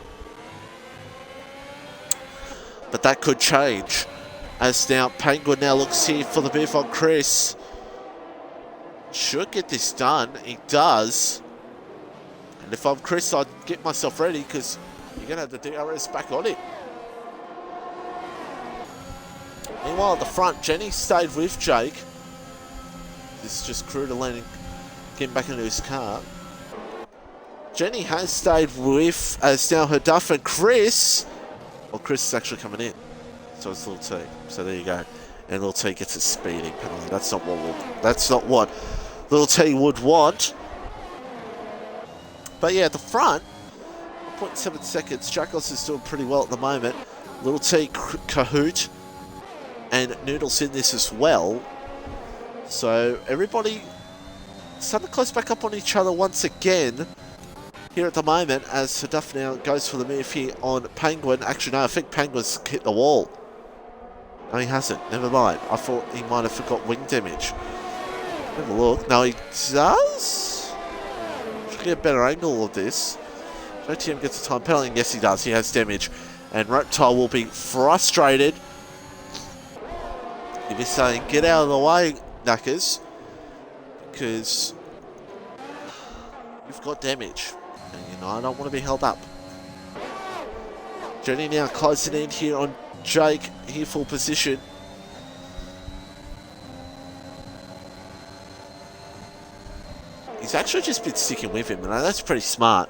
But that could change. As now Penguin now looks here for the move on Chris. Should get this done. He does. And if I'm Chris, I'd get myself ready because you're going to have the DRS back on it. Meanwhile, at the front, Jenny stayed with Jake. This is just Kruder landing, getting back into his car. Jenny has stayed with, as now her Duff and Chris. Well, Chris is actually coming in. So it's Little T. So there you go. And Little T gets a speeding penalty. That's not what Little T would want. But yeah, at the front, 1.7 seconds. Jackos is doing pretty well at the moment. Little T, Kahoot, and Noodles in this as well. So everybody starting to close back up on each other once again here at the moment as Duff now goes for the move here on Penguin. Actually, no, I think Penguin's hit the wall. No, he hasn't. Never mind. I thought he might have forgot wing damage. Have a look. No, he does? Should get a better angle of this. JTM gets a time penalty. Yes, he does. He has damage. And Reptile will be frustrated. He'll be saying, get out of the way, knackers. Because you've got damage. And, you know, I don't want to be held up. Jenny now closing in here on Jake, here full position. He's actually just been sticking with him, and that's pretty smart.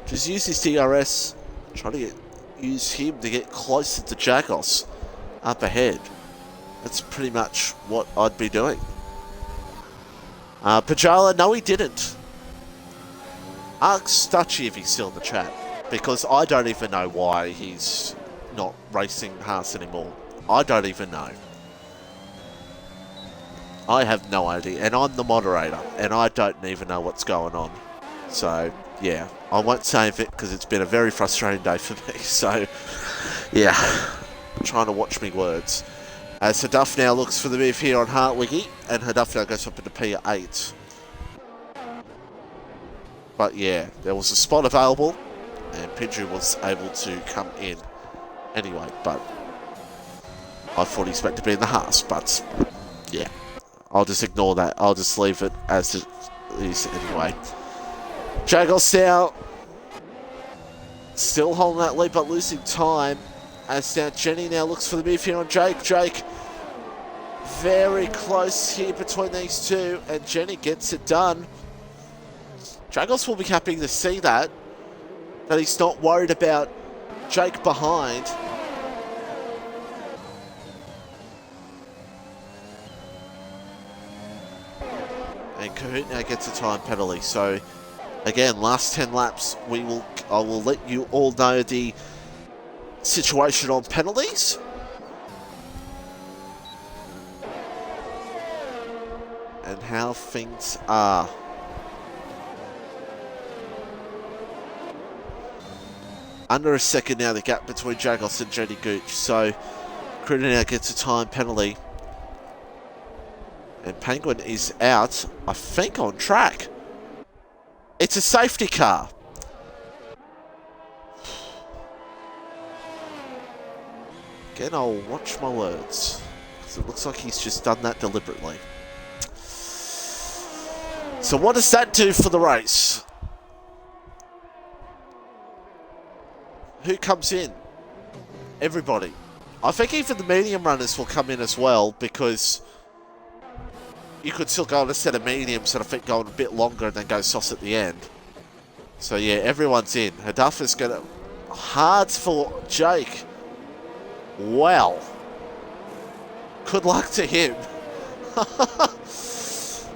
Just use his DRS, try to use him to get closer to Jagos up ahead. That's pretty much what I'd be doing. Pajala, no he didn't. Ask Stutchy if he's still in the chat, because I don't even know why he's not racing Haas anymore. I don't even know. I have no idea, and I'm the moderator, and I don't even know what's going on. So, yeah, I won't save it because it's been a very frustrating day for me. So, yeah, I'm trying to watch me words. As Hduff now looks for the move here on Hartwiggy, and Hduff now goes up into P8. But yeah, there was a spot available, and Pidgey was able to come in anyway, but I thought he expected to be in the Haas, but yeah, I'll just ignore that. I'll just leave it as it is anyway. Jagos now still holding that lead, but losing time. As now Jenny now looks for the move here on Jake. Jake very close here between these two, and Jenny gets it done. Jagos will be happy to see that he's not worried about Jake behind. And Kahoot now gets a time penalty. So again, last 10 laps, I will let you all know the situation on penalties. And how things are. Under a second now, the gap between Jagos and Jenny Gooch. So Critter now gets a time penalty. And Penguin is out, I think, on track. It's a safety car. Again, I'll watch my words, because it looks like he's just done that deliberately. So what does that do for the race? Who comes in? Everybody. I think even the medium runners will come in as well, because you could still go on a set of mediums that I think go on a bit longer and then go sauce at the end. So yeah, everyone's in. Hduff is going to... Hards for Jake. Well. Good luck to him.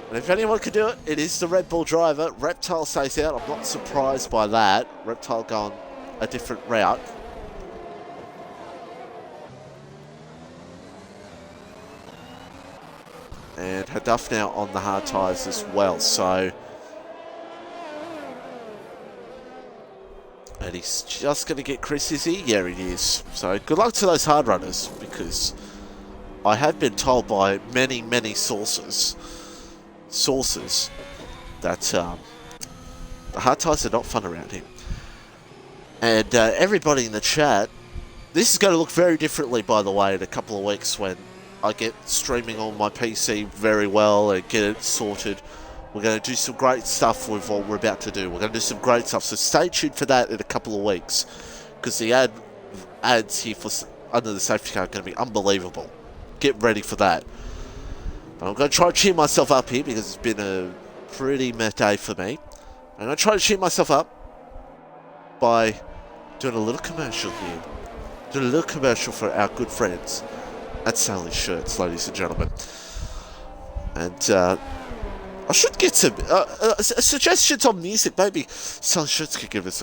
And if anyone can do it, it is the Red Bull driver. Reptile stays out. I'm not surprised by that. Reptile going a different route. And Hduff now on the hard tyres as well, so... And he's just going to get Chris, is he? Yeah, he is. So good luck to those hard runners, because I have been told by many, many sources that the hard tyres are not fun around him. And everybody in the chat, this is going to look very differently, by the way, in a couple of weeks when I get streaming on my PC very well and get it sorted. We're going to do some great stuff with what we're about to do. We're going to do some great stuff, so stay tuned for that in a couple of weeks, because the ads here for under the safety car are going to be unbelievable. Get ready for that. But I'm going to try to cheer myself up here, because it's been a pretty meh day for me. I'm going to try to cheer myself up by doing a little commercial here. Doing a little commercial for our good friends at Sally's Shirts, ladies and gentlemen. And I should get some suggestions on music. Maybe Sally's Shirts could give us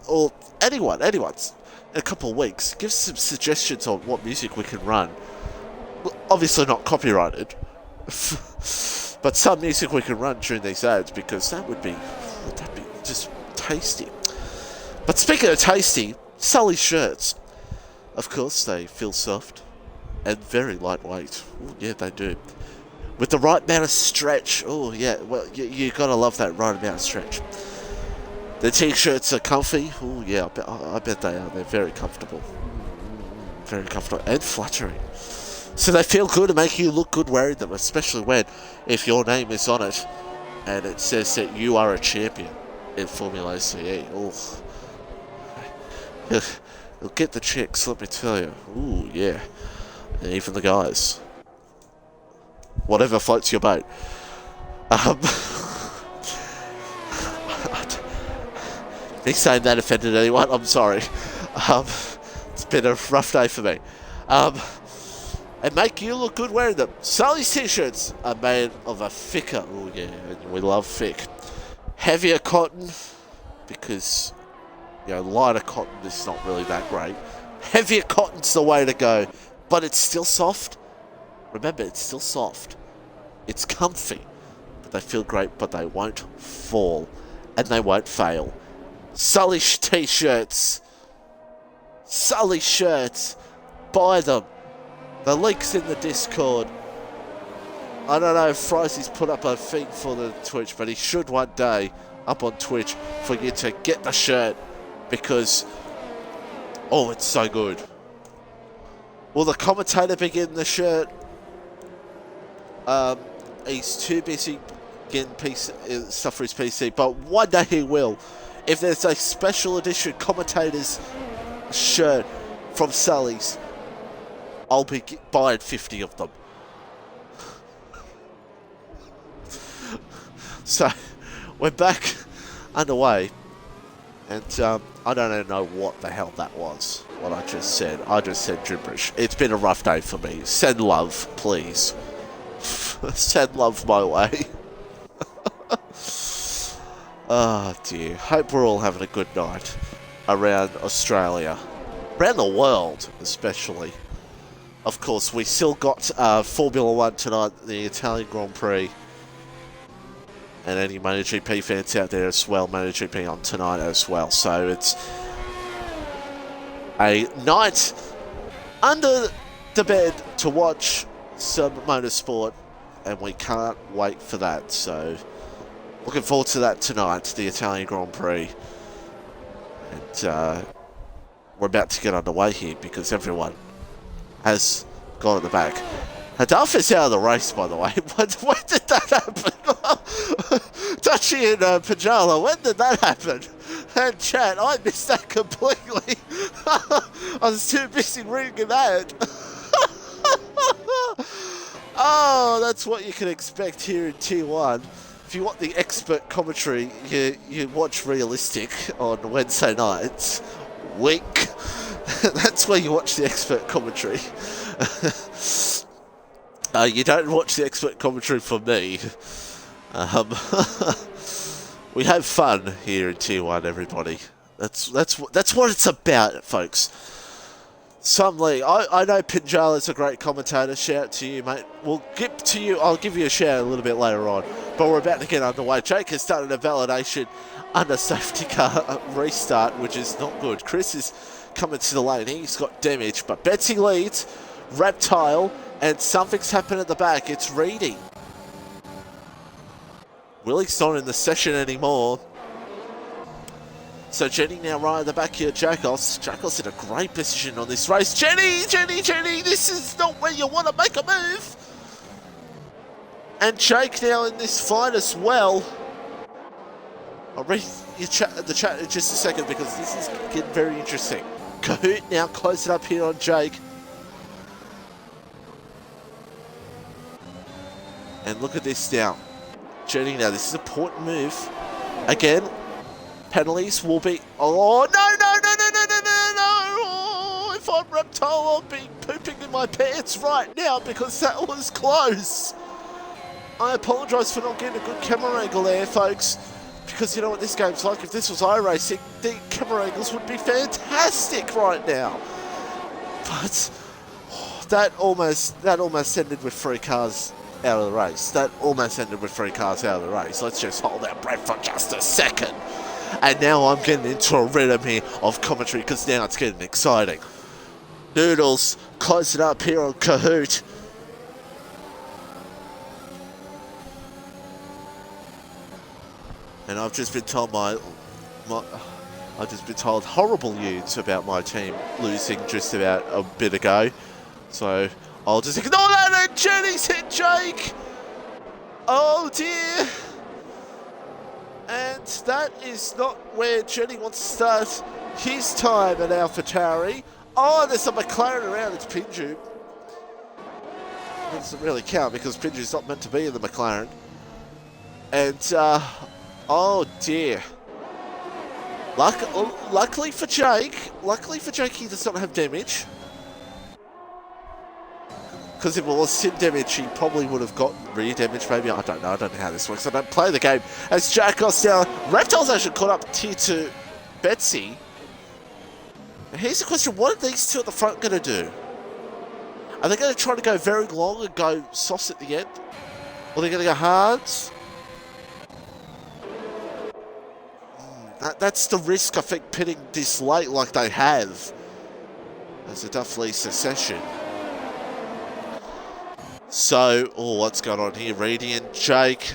or anyone's in a couple of weeks. Give us some suggestions on what music we can run. Obviously not copyrighted, but some music we can run during these ads, because that'd be just tasty. But speaking of tasty, Sally's Shirts, of course, they feel soft and very lightweight. Ooh, yeah, they do. With the right amount of stretch. Oh, yeah, well, you gotta love that right amount of stretch. The t-shirts are comfy. Oh, yeah, I bet they are. They're very comfortable. Very comfortable and flattering. So they feel good and make you look good wearing them, especially if your name is on it and it says that you are a champion in FormulaOCE. Oh, He'll get the chicks, let me tell you. Ooh, yeah. And even the guys. Whatever floats your boat. Me saying that offended anyone, I'm sorry. It's been a rough day for me. And make you look good wearing them. Sully's t-shirts are made of a thicker, oh yeah, we love thick, heavier cotton, because, you know, lighter cotton is not really that great. Heavier cotton's the way to go, but it's still soft. Remember, it's still soft. It's comfy, but they feel great, but they won't fall, and they won't fail. Sully t-shirts. Sully shirts. Buy them. The link's in the Discord. I don't know if Frysy's put up a thing for the Twitch, but he should one day up on Twitch for you to get the shirt, because, oh, it's so good. Will the commentator be getting the shirt? He's too busy getting stuff for his PC, but one day he will. If there's a special edition commentator's shirt from Sully's, I'll be buying 50 of them. So, we're back underway, and I don't even know what the hell that was, what I just said. I just said gibberish. It's been a rough day for me. Send love, please. Send love my way. Oh dear. Hope we're all having a good night around Australia. Around the world, especially. Of course, we still got Formula 1 tonight, the Italian Grand Prix. And any MotoGP fans out there as well, MotoGP on tonight as well. So it's a night under the bed to watch some motorsport, and we can't wait for that. So looking forward to that tonight, the Italian Grand Prix. And we're about to get underway here because everyone has gone at the back. Hadaf is out of the race, by the way. When did that happen? Touchy and Pajala, when did that happen? And chat, I missed that completely. I was too busy reading an ad. Oh, that's what you can expect here in Tier 1. If you want the expert commentary, you watch Realistic on Wednesday nights. Wink. That's where you watch the expert commentary. You don't watch the expert commentary from me. We have fun here in Tier 1, everybody. That's what it's about, folks. I know Pinjala's a great commentator. Shout out to you, mate. We'll get to you. I'll give you a shout a little bit later on. But we're about to get underway. Jake has started a validation under safety car restart, which is not good. Chris is coming to the lane. He's got damage, but Betsy leads. Reptile, and something's happened at the back. It's reading. Willie's not in the session anymore. So Jenny now right at the back here, Jackals. Jackals in a great position on this race. Jenny, this is not where you want to make a move. And Jake now in this fight as well. I'll read the chat in just a second because this is getting very interesting. Kahoot now closing up here on Jake. And look at this now. Jenny now, this is an important move. Again, penalties will be... Oh, no! Oh, if I'm Reptile, I'll be pooping in my pants right now because that was close. I apologise for not getting a good camera angle there, folks. Because you know what this game's like. If this was iRacing, the camera angles would be fantastic right now. But that almost ended with 3 cars out of the race. That almost ended with 3 cars out of the race. Let's just hold our breath for just a second. And now I'm getting into a rhythm here of commentary because now it's getting exciting. Noodles closing up here on Kahoot. And I've just been told I've just been told horrible news about my team losing just about a bit ago. So I'll just ignore that, and Jenny's hit Jake! Oh dear! And that is not where Jenny wants to start his time at AlphaTauri. Oh, there's a McLaren around. It's Pinju. It doesn't really count because Pinju's not meant to be in the McLaren. And, oh dear. Luckily for Jake, he does not have damage. Because if it was sim damage, he probably would have got rear damage, maybe. I don't know how this works. I don't play the game. As Jack goes down, Reptile's actually caught up tier 2 Betsy. Now here's the question, what are these two at the front going to do? Are they going to try to go very long and go softs at the end? Or are they going to go hards? That's the risk, I think, pitting this late like they have. As a definitely secession. So, oh, what's going on here? Radiant, Jake.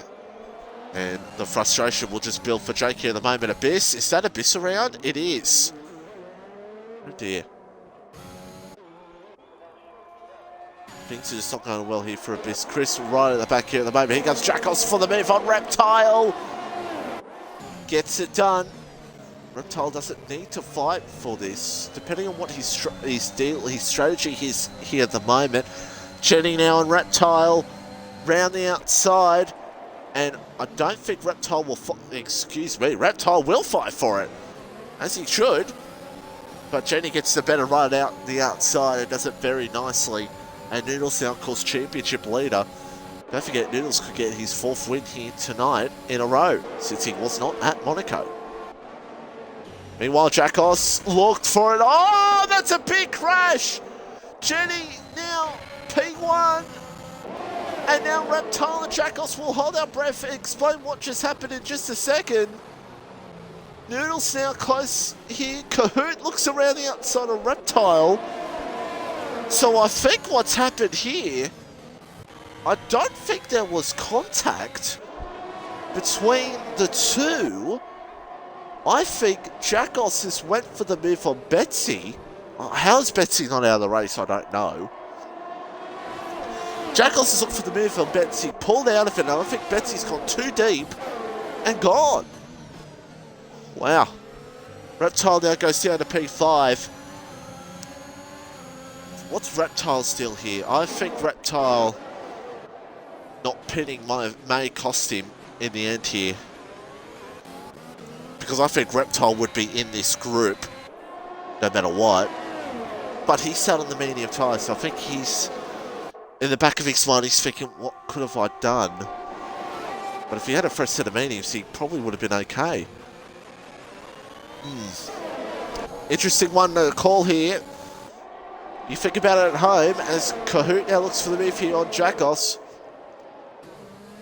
And the frustration will just build for Jake here at the moment. Abyss, is that Abyss around? It is. Oh dear. Things are just not going well here for Abyss. Chris right at the back here at the moment. Here comes Jackos for the move on Reptile. Gets it done. Reptile doesn't need to fight for this, depending on what his strategy is here at the moment. Jenny now on Reptile, round the outside, and I don't think Reptile will Reptile will fight for it, as he should, but Jenny gets the better run out the outside and does it very nicely, and Noodles now, of course, championship leader. Don't forget, Noodles could get his 4th win here tonight in a row, since he was not at Monaco. Meanwhile, Jackos looked for it. Oh, that's a big crash! Jenny now P1. And now Reptile and Jackos will hold our breath and explain what just happened in just a second. Noodles now close here. Kahoot looks around the outside of Reptile. So I think what's happened here, I don't think there was contact between the two. I think Jackos has went for the move on Betsy. How's Betsy not out of the race? I don't know. Jackos has looked for the move on Betsy, pulled out of it, and I think Betsy's gone too deep and gone. Wow. Reptile now goes down to P5. What's Reptile's deal here? I think Reptile not pinning may cost him in the end here. Because I think Reptile would be in this group no matter what. But he's sat on the medium tyre, so I think he's in the back of his mind, he's thinking, what could have I done? But if he had a fresh set of mediums, he probably would have been okay. Interesting one to call here. You think about it at home as Kahoot now looks for the move here on Jackos.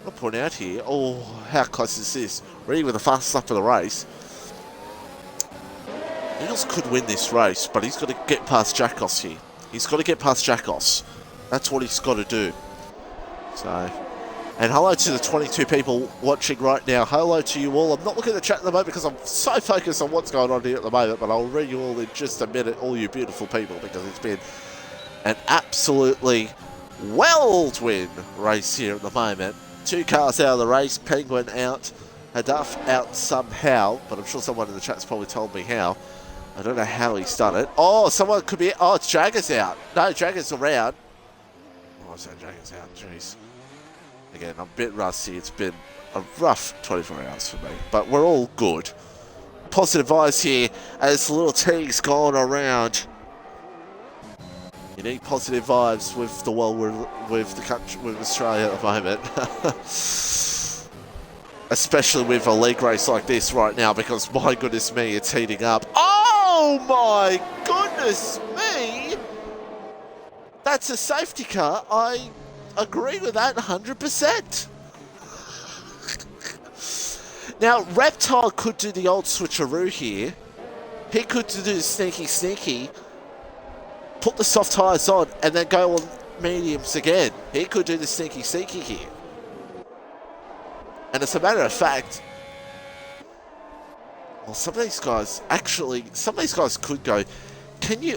I'll point out here. Oh, how close is this? Really with the fastest lap of the race. Noodles could win this race, but he's got to get past Jackos here. He's got to get past Jackos. That's what he's got to do. So, and hello to the 22 people watching right now. Hello to you all. I'm not looking at the chat at the moment because I'm so focused on what's going on here at the moment, but I'll read you all in just a minute, all you beautiful people, because it's been an absolutely whirlwind race here at the moment. 2 cars out of the race, Penguin out, Hadaf out somehow, but I'm sure someone in the chat's probably told me how. I don't know how he's done it. Oh, someone could be... Oh, it's Jagger's out. No, Jagger's around. Oh, so Jagger's out. Jeez. Again, I'm a bit rusty. It's been a rough 24 hours for me, but we're all good. Positive vibes here as little T's going around. You need positive vibes with the world, with the country, with Australia at the moment. Especially with a league race like this right now, because my goodness me, it's heating up. Oh my goodness me! That's a safety car. I agree with that 100%. Now, Reptile could do the old switcheroo here. He could do the sneaky, put the soft tyres on, and then go on mediums again. He could do the sneaky here. And as a matter of fact, well, some of these guys could go.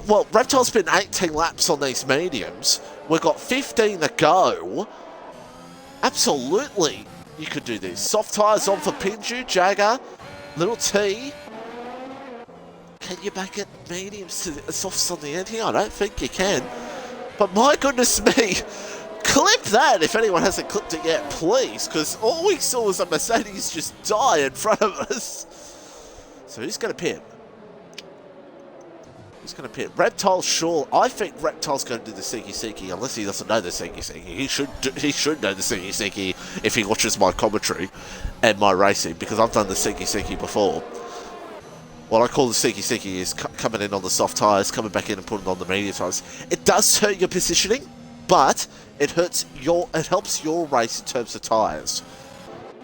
Well, Reptile's been 18 laps on these mediums. We've got 15 to go. Absolutely, you could do this. Soft tyres on for Pinju, Jagger, Little T. Can you back it mediums to the softs on the end here? I don't think you can. But my goodness me, clip that if anyone hasn't clipped it yet, please, because all we saw was a Mercedes just die in front of us. So who's going to pit? Who's going to pit? Reptile, sure. I think Reptile's going to do the Siki unless he doesn't know the Siki. He should know the Siki if he watches my commentary and my racing, because I've done the Siki before. What I call the Siki is coming in on the soft tyres, coming back in and putting on the medium tyres. It does hurt your positioning, but it helps your race in terms of tyres.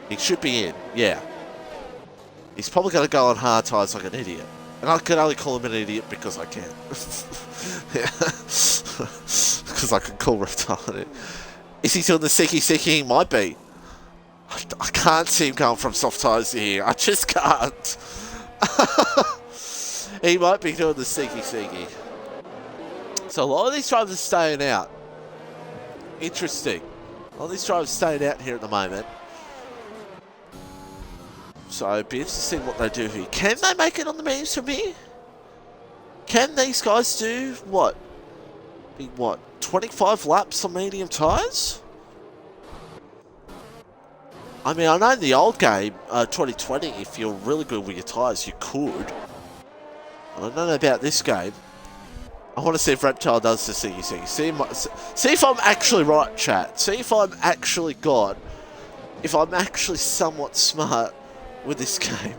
He should be in, yeah. He's probably going to go on hard tyres like an idiot. And I can only call him an idiot because I can. Because I can call Reptile it. Is he doing the Siki? He might be. I can't see him going from soft tyres here. I just can't. He might be doing the Siki. So a lot of these drivers are staying out. Interesting. A lot of these drivers are staying out here at the moment. So it'd be interesting to see what they do here. Can they make it on the mediums from here? Can these guys do what? 25 laps on medium tyres? I mean, I know in the old game, 2020, if you're really good with your tyres, you could. I don't know about this game. I want to see if Reptile does the Siki. See if I'm actually right, chat. See if I'm actually if I'm actually somewhat smart with this game.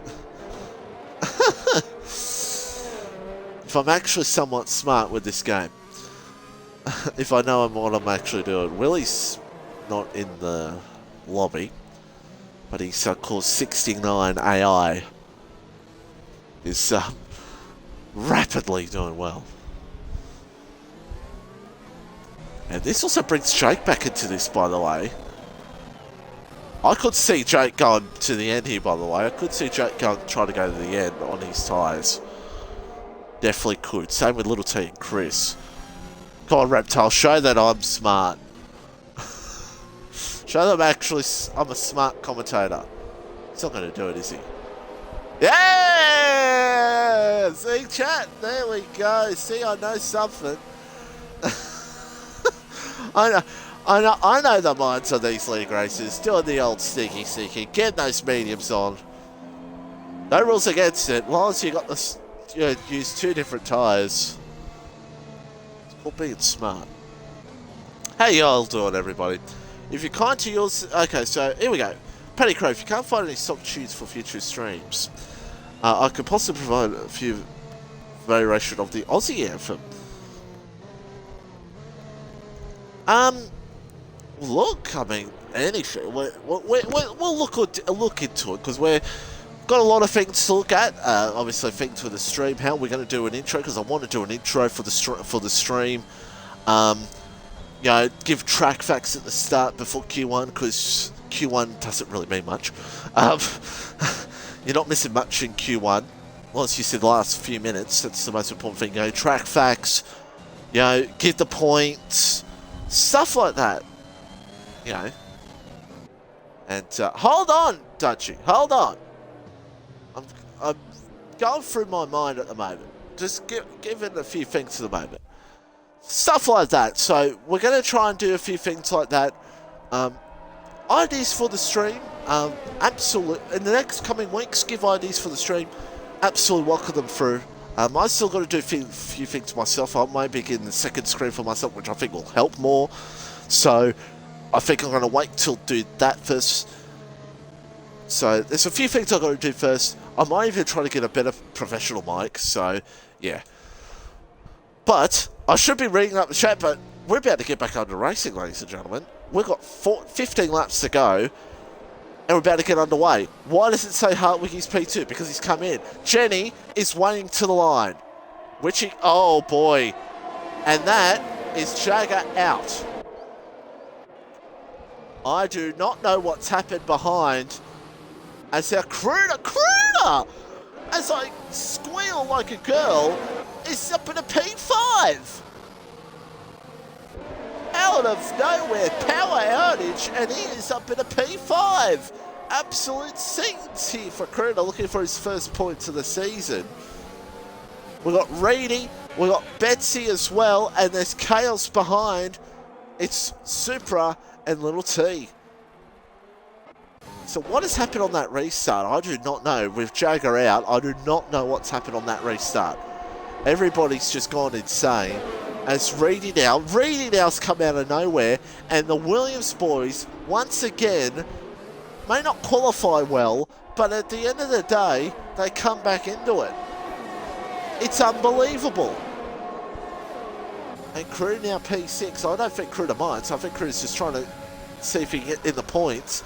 If I'm actually somewhat smart with this game. If I know what I'm actually doing. Willie's not in the lobby. But he's called 69 AI. Is rapidly doing well. And this also brings Jake back into this, by the way. I could see Jake going to the end here, by the way. I could see Jake trying to go to the end on his tyres. Definitely could. Same with Little T and Chris. Come on, Reptile. Show that I'm smart. Show them I'm a smart commentator. He's not going to do it, is he? Yeah! See, chat? There we go. See, I know something. I know the minds of these league racers. Doing the old Siki. Get those mediums on. No rules against it. As long as you got this, use two different tyres. It's called being smart. How y'all doing, everybody? If you're kind to yours... Okay, so here we go. Paddy Crow, if you can't find any stock tunes for future streams, I could possibly provide a few variation of the Aussie anthem. Look, I mean, anything. We'll look into it, because we've got a lot of things to look at. Obviously, things for the stream. How we're going to do an intro, because I want to do an intro for the stream. Give track facts at the start before Q1, because Q1 doesn't really mean much. You're not missing much in Q1, unless you see the last few minutes. That's the most important thing. Track facts, give the points, stuff like that. And hold on, Dutchy, hold on. I'm going through my mind at the moment. Just giving a few things at the moment. Stuff like that. So we're going to try and do a few things like that. IDs for the stream. Absolutely. In the next coming weeks, give IDs for the stream. Absolutely welcome them through. I still got to do a few things myself. I might be getting the second screen for myself, which I think will help more. So I think I'm going to wait till do that first. So there's a few things I've got to do first. I might even try to get a better professional mic. So yeah. But I should be reading up the chat, but we're about to get back under racing, ladies and gentlemen. We've got 15 laps to go, and we're about to get underway. Why does it say Hartwig's P2? Because he's come in. Jenny is waiting to the line. Oh boy. And that is Jagger out. I do not know what's happened behind. As our crooner, as I squeal like a girl, is up in a P5. Out of nowhere, power outage, and he is up in a P5. Absolute scenes here for Crooner, looking for his first points of the season. We've got Reedy, we've got Betsy as well, and there's Chaos behind. It's Supra and Little T. So what has happened on that restart? I do not know. With Jagger out, I do not know what's happened on that restart. Everybody's just gone insane. As Reedy now's come out of nowhere, and the Williams boys, once again, may not qualify well, but at the end of the day, they come back into it. It's unbelievable. And Crew now P6. I don't think Crew minds. I think Crew's just trying to see if he can get in the points.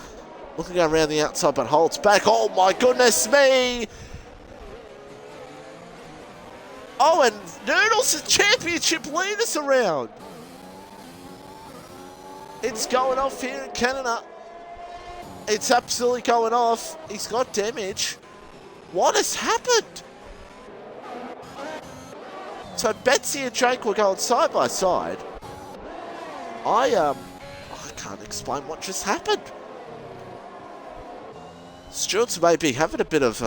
Looking around the outside, but holds back. Oh my goodness me! Oh, and Noodles is championship leaders around. It's going off here in Canada. It's absolutely going off. He's got damage. What has happened? So Betsy and Jake were going side by side. I can't explain what just happened. Stewart's maybe having a bit of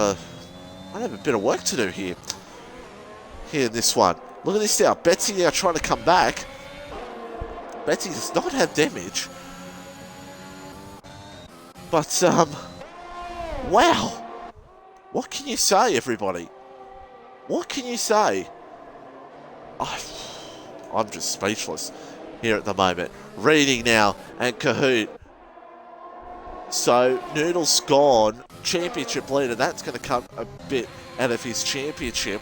work to do here. Here in this one. Look at this now. Betsy now trying to come back. Betsy does not have damage. But, wow. What can you say, everybody? What can you say? I'm just speechless here at the moment. Reading now and Kahoot. So, Noodle's gone. Championship leader. That's going to come a bit out of his championship.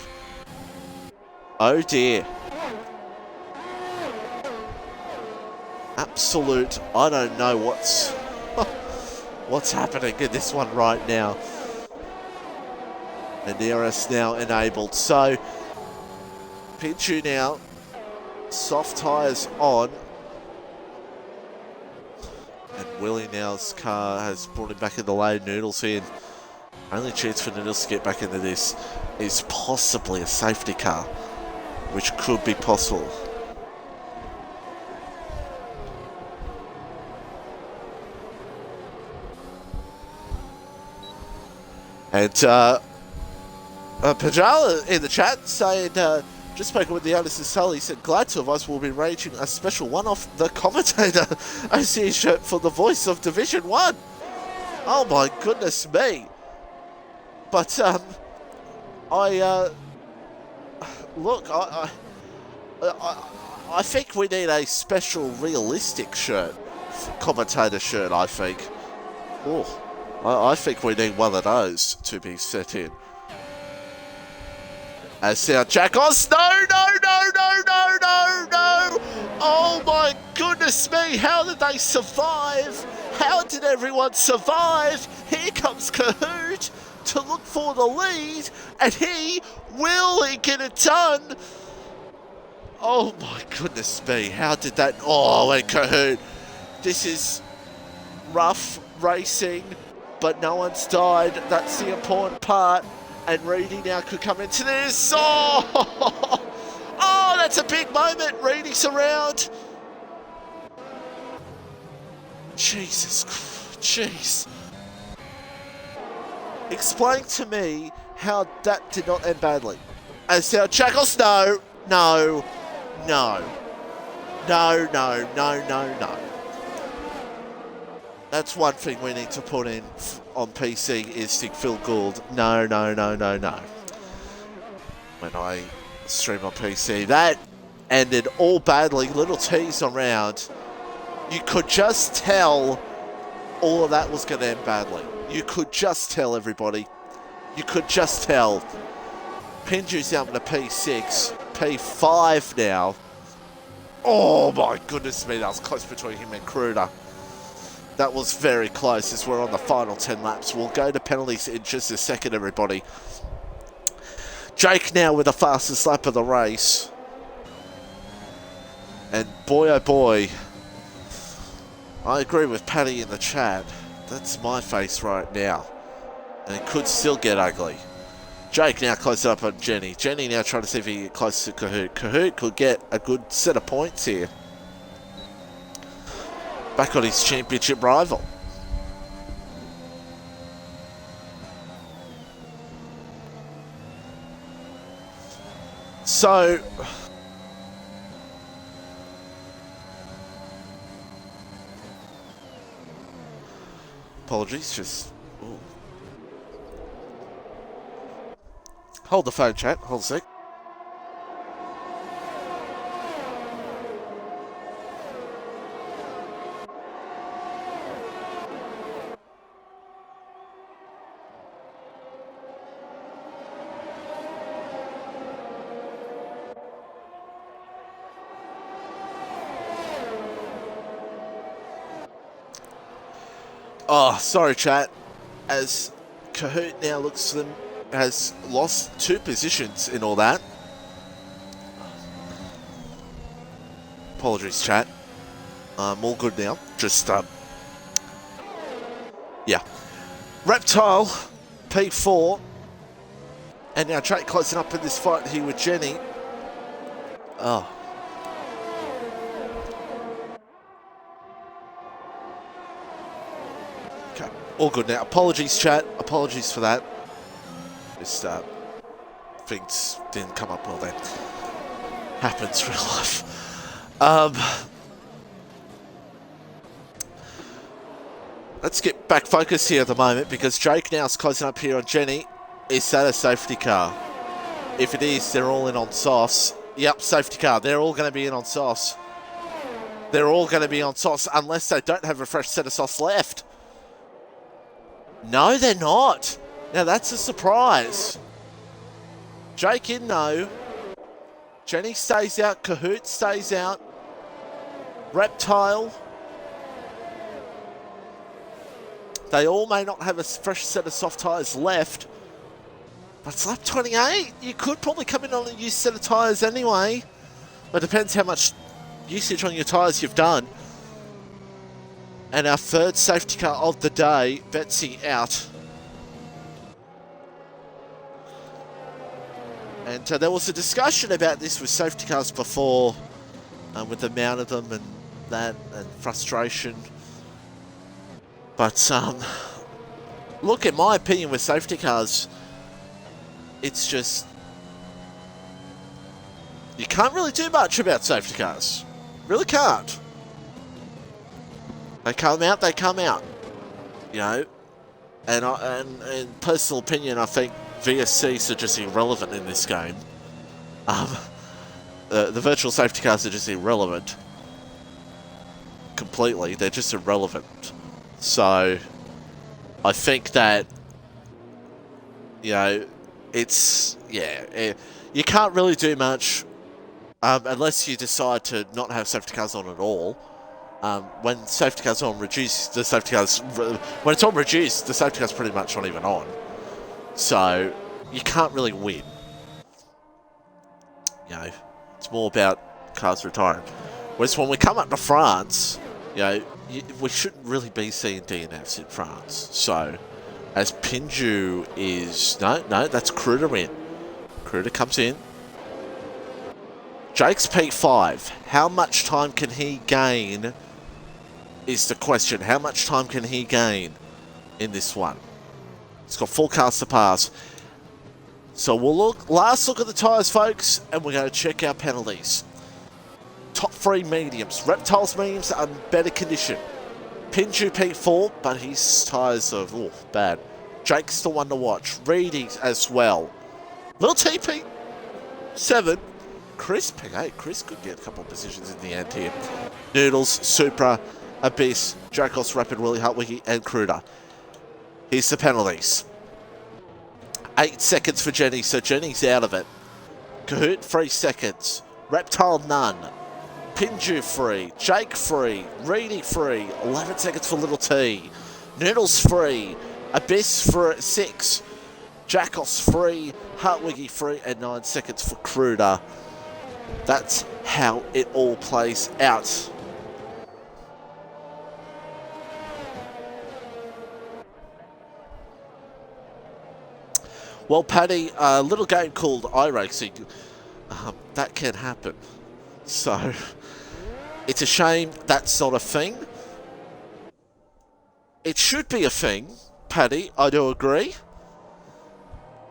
Oh dear. Absolute, I don't know what's happening in this one right now. And DRS now enabled. So, Pichu now, soft tyres on. And Willie now's car has brought him back in the lane. Noodles in. Only chance for Noodles to get back into this is possibly a safety car, which could be possible. And Pajala in the chat saying, just spoken with the Anderson Sully, said, glad two of us will be arranging a special one-off the commentator OCE shirt for the voice of Division 1. Oh my goodness me. But, look, I think we need a special realistic shirt, commentator shirt, I think. Oh, I think we need one of those to be set in. As now Jackos, no! Oh my goodness me, how did they survive? How did everyone survive? Here comes Kahoot to look for the lead, and will he get it done? Oh my goodness me, how did that... Oh, and Kahoot, this is rough racing, but no one's died. That's the important part. And Reedy now could come into this. Oh, oh, that's a big moment. Reedy's around. Jesus Christ, jeez. Explain to me how that did not end badly. As now Jackals, no. That's one thing we need to put in on PC is Phil Gould. No. When I stream on PC, that ended all badly. Little T's around. You could just tell all of that was going to end badly. You could just tell, everybody. You could just tell. Pinju's down to P6. P5 now. Oh my goodness me, that was close between him and Kruder. That was very close as we're on the final 10 laps. We'll go to penalties in just a second, everybody. Jake now with the fastest lap of the race. And boy, oh boy, I agree with Paddy in the chat. That's my face right now. And it could still get ugly. Jake now close up on Jenny. Jenny now trying to see if he can get close to Kahoot. Kahoot could get a good set of points here. Back on his championship rival. So... Apologies, just... Ooh. Hold the phone, chat. Hold a sec. Oh, sorry, chat. As Kahoot now looks to them, has lost 2 positions in all that. Apologies, chat. I'm all good now. Just, yeah. Reptile, P4. And now Jake closing up in this fight here with Jenny. Oh. Okay, all good now. Apologies, chat. Apologies for that. Just, things didn't come up well then. Happens real life. Let's get back focused here at the moment because Jake now is closing up here on Jenny. Is that a safety car? If it is, they're all in on softs. Yep, safety car. They're all going to be in on softs. They're all going to be on softs unless they don't have a fresh set of softs left. No, they're not. Now, that's a surprise. Jake in, no. Jenny stays out. Kahoot stays out. Reptile. They all may not have a fresh set of soft tyres left. But it's lap 28. You could probably come in on a used set of tyres anyway. But it depends how much usage on your tyres you've done. And our third safety car of the day, Betsy out. And there was a discussion about this with safety cars before, with the amount of them and that, and frustration. But, look, in my opinion, with safety cars, it's just... You can't really do much about safety cars. Really can't. They come out, they come out. You know? And in personal opinion, I think VSCs are just irrelevant in this game. The virtual safety cars are just irrelevant. Completely. They're just irrelevant. So, I think that, you know, it's, yeah, you can't really do much unless you decide to not have safety cars on at all. When safety cars are on reduced, the safety cars, when it's on reduced, the safety car's pretty much not even on. So, you can't really win. You know, it's more about cars retiring. Whereas when we come up to France, you know, we shouldn't really be seeing DNFs in France. So, as Pinju is... No, that's Kruder in. Kruder comes in. Jake's P5. How much time can he gain is the question. How much time can he gain in this one? He's got 4 cars to pass. So we'll last look at the tyres, folks, and we're going to check our penalties. Top 3 mediums. Reptile's mediums are in better condition. Pinju P4, but his tyres are bad. Jake's the one to watch. Reedy as well. Little TP 7. Chris P8. Chris could get a couple of positions in the end here. Noodles, Supra, Abyss, Jacos, Rapid, Willie, Hartwiggy, and Kruder. Here's the penalties. 8 seconds for Jenny, so Jenny's out of it. Kahoot, 3 seconds. Reptile, none. Pinju free, Jake free, Reedy free, 11 seconds for Little T. Noodles free, Abyss for 6, Jacos free, Hartwiggy free, and 9 seconds for Kruder. That's how it all plays out. Well, Paddy, a little game called iRacing, that can happen. So... It's a shame that's not a thing. It should be a thing, Paddy, I do agree.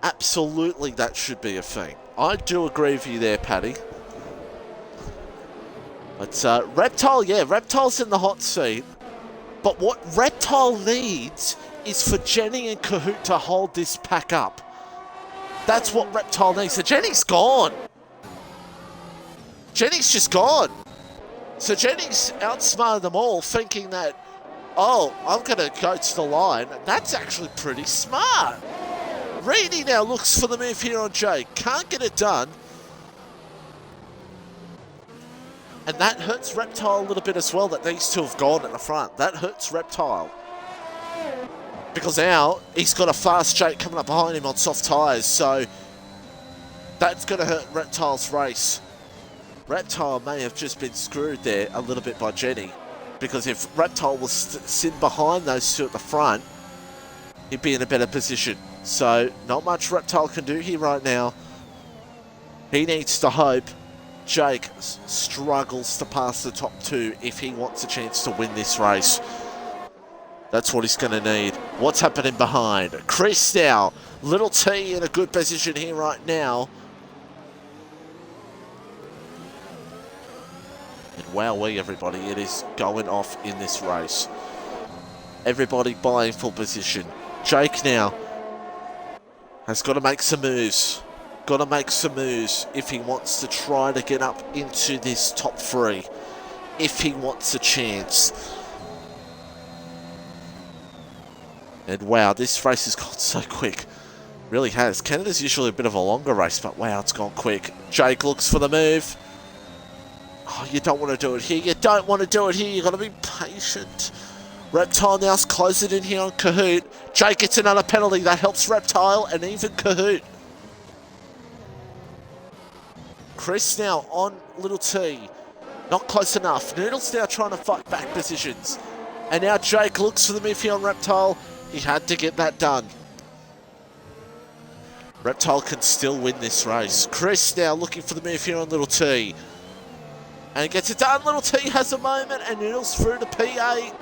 Absolutely, that should be a thing. I do agree with you there, Paddy. But Reptile, yeah, Reptile's in the hot seat. But what Reptile needs is for Jenny and Kahoot to hold this pack up. That's what Reptile needs. So Jenny's gone. Jenny's just gone. So Jenny's outsmarted them all, thinking that, oh, I'm going to go to the line. That's actually pretty smart. Reedy now looks for the move here on Jake. Can't get it done. And that hurts Reptile a little bit as well, that these two have gone at the front. That hurts Reptile. Because now he's got a fast Jake coming up behind him on soft tyres, so that's going to hurt Reptile's race. Reptile may have just been screwed there a little bit by Jenny, because if Reptile was sitting behind those two at the front, he'd be in a better position. So not much Reptile can do here right now. He needs to hope Jake struggles to pass the top two if he wants a chance to win this race. That's what he's going to need. What's happening behind? Chris now. Little T in a good position here right now. And wowee, everybody, it is going off in this race. Everybody buying full position. Jake now has got to make some moves. Got to make some moves if he wants to try to get up into this top three. If he wants a chance. And wow, this race has gone so quick. Really has. Canada's usually a bit of a longer race, but wow, it's gone quick. Jake looks for the move. Oh, you don't want to do it here. You don't want to do it here. You've got to be patient. Reptile now's closing in here on Kahoot. Jake gets another penalty. That helps Reptile and even Kahoot. Chris now on Little T. Not close enough. Noodle's now trying to fight back positions. And now Jake looks for the move here on Reptile. He had to get that done. Reptile can still win this race. Chris now looking for the move here on Little T. And gets it done. Little T has a moment and Noodle's through to P8.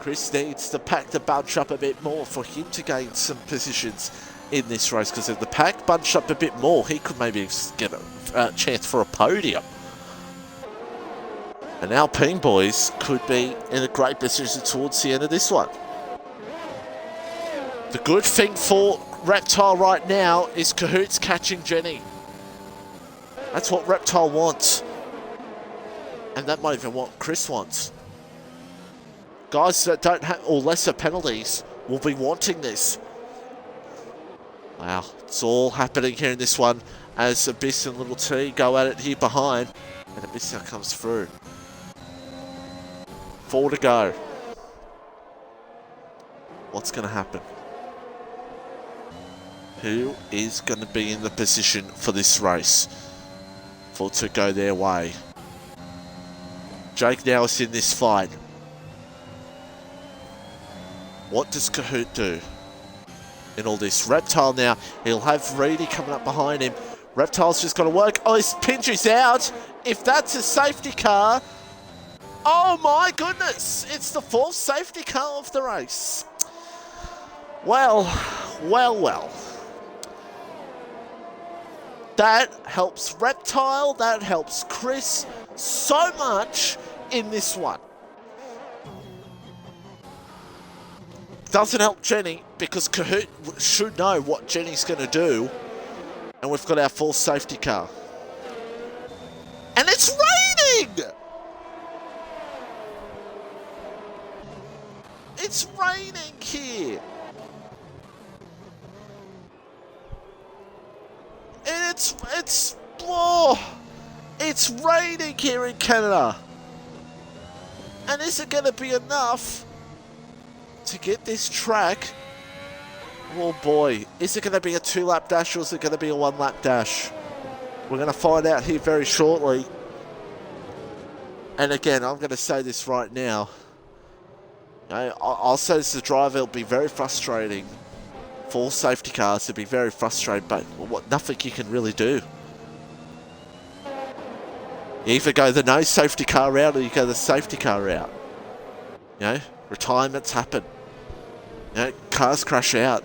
Chris needs the pack to bunch up a bit more for him to gain some positions in this race, because if the pack bunched up a bit more, he could maybe get a chance for a podium. And Alpine boys could be in a great position towards the end of this one. The good thing for Reptile right now is Kahoot's catching Jenny. That's what Reptile wants. And that might even what Chris wants. Guys that don't have, or lesser penalties, will be wanting this. Wow, it's all happening here in this one as Abyss and Little T go at it here behind. And Abyss now comes through. 4 to go. What's going to happen? Who is going to be in the position for this race for it to go their way? Jake now is in this fight. What does Kahoot do in all this? Reptile now, he'll have Reedy coming up behind him. Reptile's just got to work. Oh, his Pinju's out. If that's a safety car, oh my goodness, it's the 4th safety car of the race. Well. That helps Reptile, that helps Chris so much in this one. Doesn't help Jenny, because Kahoot should know what Jenny's going to do. And we've got our 4th safety car. And it's raining! It's raining here. And it's raining here in Canada. And is it going to be enough to get this track? Oh boy, is it going to be a 2-lap dash or is it going to be a 1-lap dash? We're going to find out here very shortly. And again, I'm going to say this right now. I'll say this as a driver, it'll be very frustrating. 4 safety cars, it'll be very frustrating, but nothing you can really do. You either go the no safety car route or you go the safety car route. You know, retirements happen. You know, cars crash out.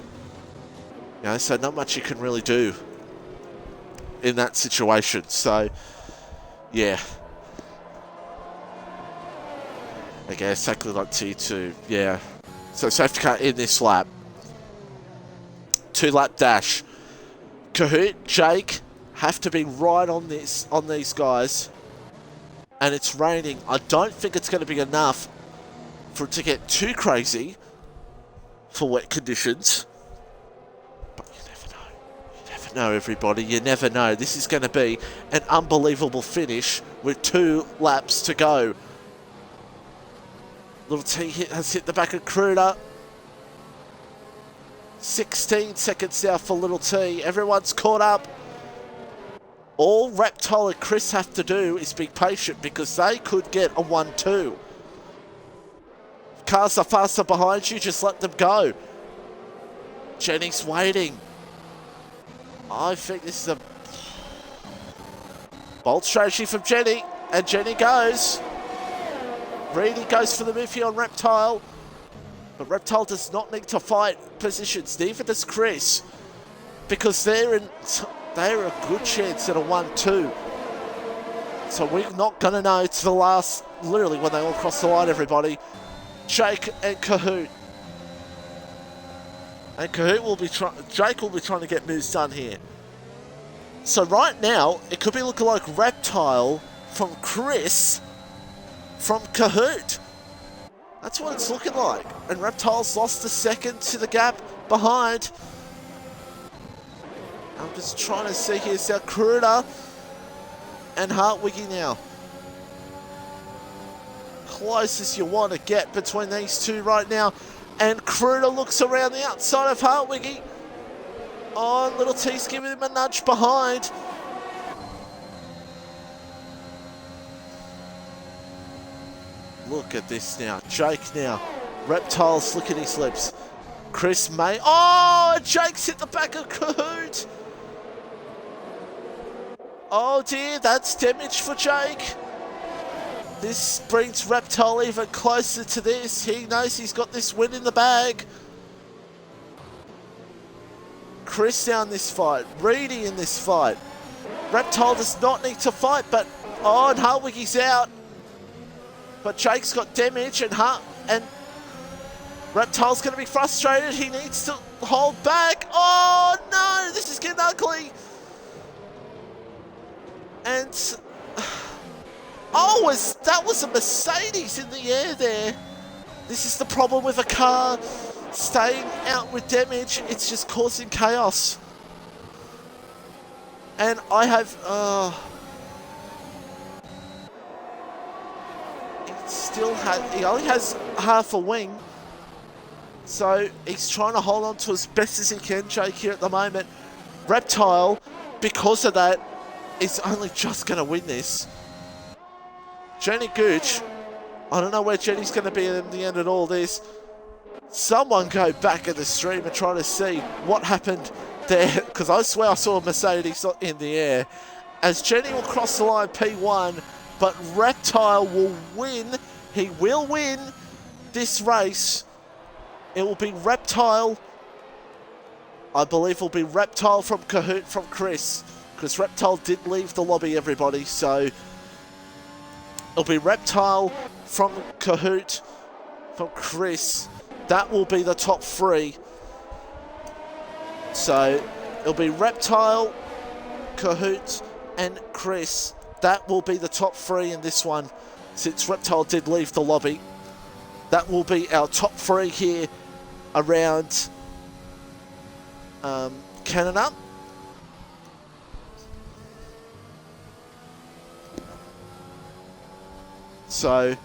You know, so not much you can really do in that situation. So, yeah. Okay, exactly like T2. Yeah. So safety car in this lap. 2-lap dash. Kahoot, Jake have to be right on these guys. And it's raining. I don't think it's going to be enough for it to get too crazy for wet conditions. But you never know. You never know, everybody. You never know. This is going to be an unbelievable finish with 2 laps to go. Little T has hit the back of Kruder. 16 seconds now for Little T. Everyone's caught up. All Reptile and Chris have to do is be patient because they could get a 1-2. Cars are faster behind you, just let them go. Jenny's waiting. I think this is a bold strategy from Jenny. And Jenny goes. Reedy goes for the move here on Reptile. But Reptile does not need to fight positions. Neither does Chris. Because they're a good chance at a 1-2. So we're not going to know to the last, literally when they all cross the line, everybody. Jake and Kahoot. And Kahoot will be Jake will be trying to get moves done here. So right now, it could be looking like Reptile from Chris from Kahoot. That's what it's looking like. And Reptile's lost a second to the gap behind. I'm just trying to see here. So Kruder and Hartwiggy now. Closest you want to get between these two right now. And Kruder looks around the outside of Hartwiggy. Oh, Little T's giving him a nudge behind. Look at this now. Jake now. Reptile's licking his lips. Chris May. Oh, Jake's hit the back of Kahoot. Oh dear, that's damage for Jake. This brings Reptile even closer to this. He knows he's got this win in the bag. Chris now in this fight. Reedy in this fight. Reptile does not need to fight, but oh, and Hartwiggy's out. But Jake's got damage, and Reptile's going to be frustrated. He needs to hold back. Oh no, this is getting ugly. And oh, that was a Mercedes in the air there. This is the problem with a car staying out with damage. It's just causing chaos. And I have he only has half a wing, so he's trying to hold on to as best as he can, Jake, here at the moment. Reptile, because of that, is only just going to win this. Jenny Gooch, I don't know where Jenny's going to be in the end of all this. Someone go back at the stream and try to see what happened there, because I swear I saw a Mercedes in the air. As Jenny will cross the line P1, but Reptile will win. He will win this race. It will be Reptile. I believe it will be Reptile from Kahoot from Chris, because Reptile did leave the lobby, everybody. So it'll be Reptile from Kahoot from Chris. That will be the top 3. So it'll be Reptile, Kahoot, and Chris. That will be the top 3 in this one, since Reptile did leave the lobby. That will be our top 3 here around Canada. So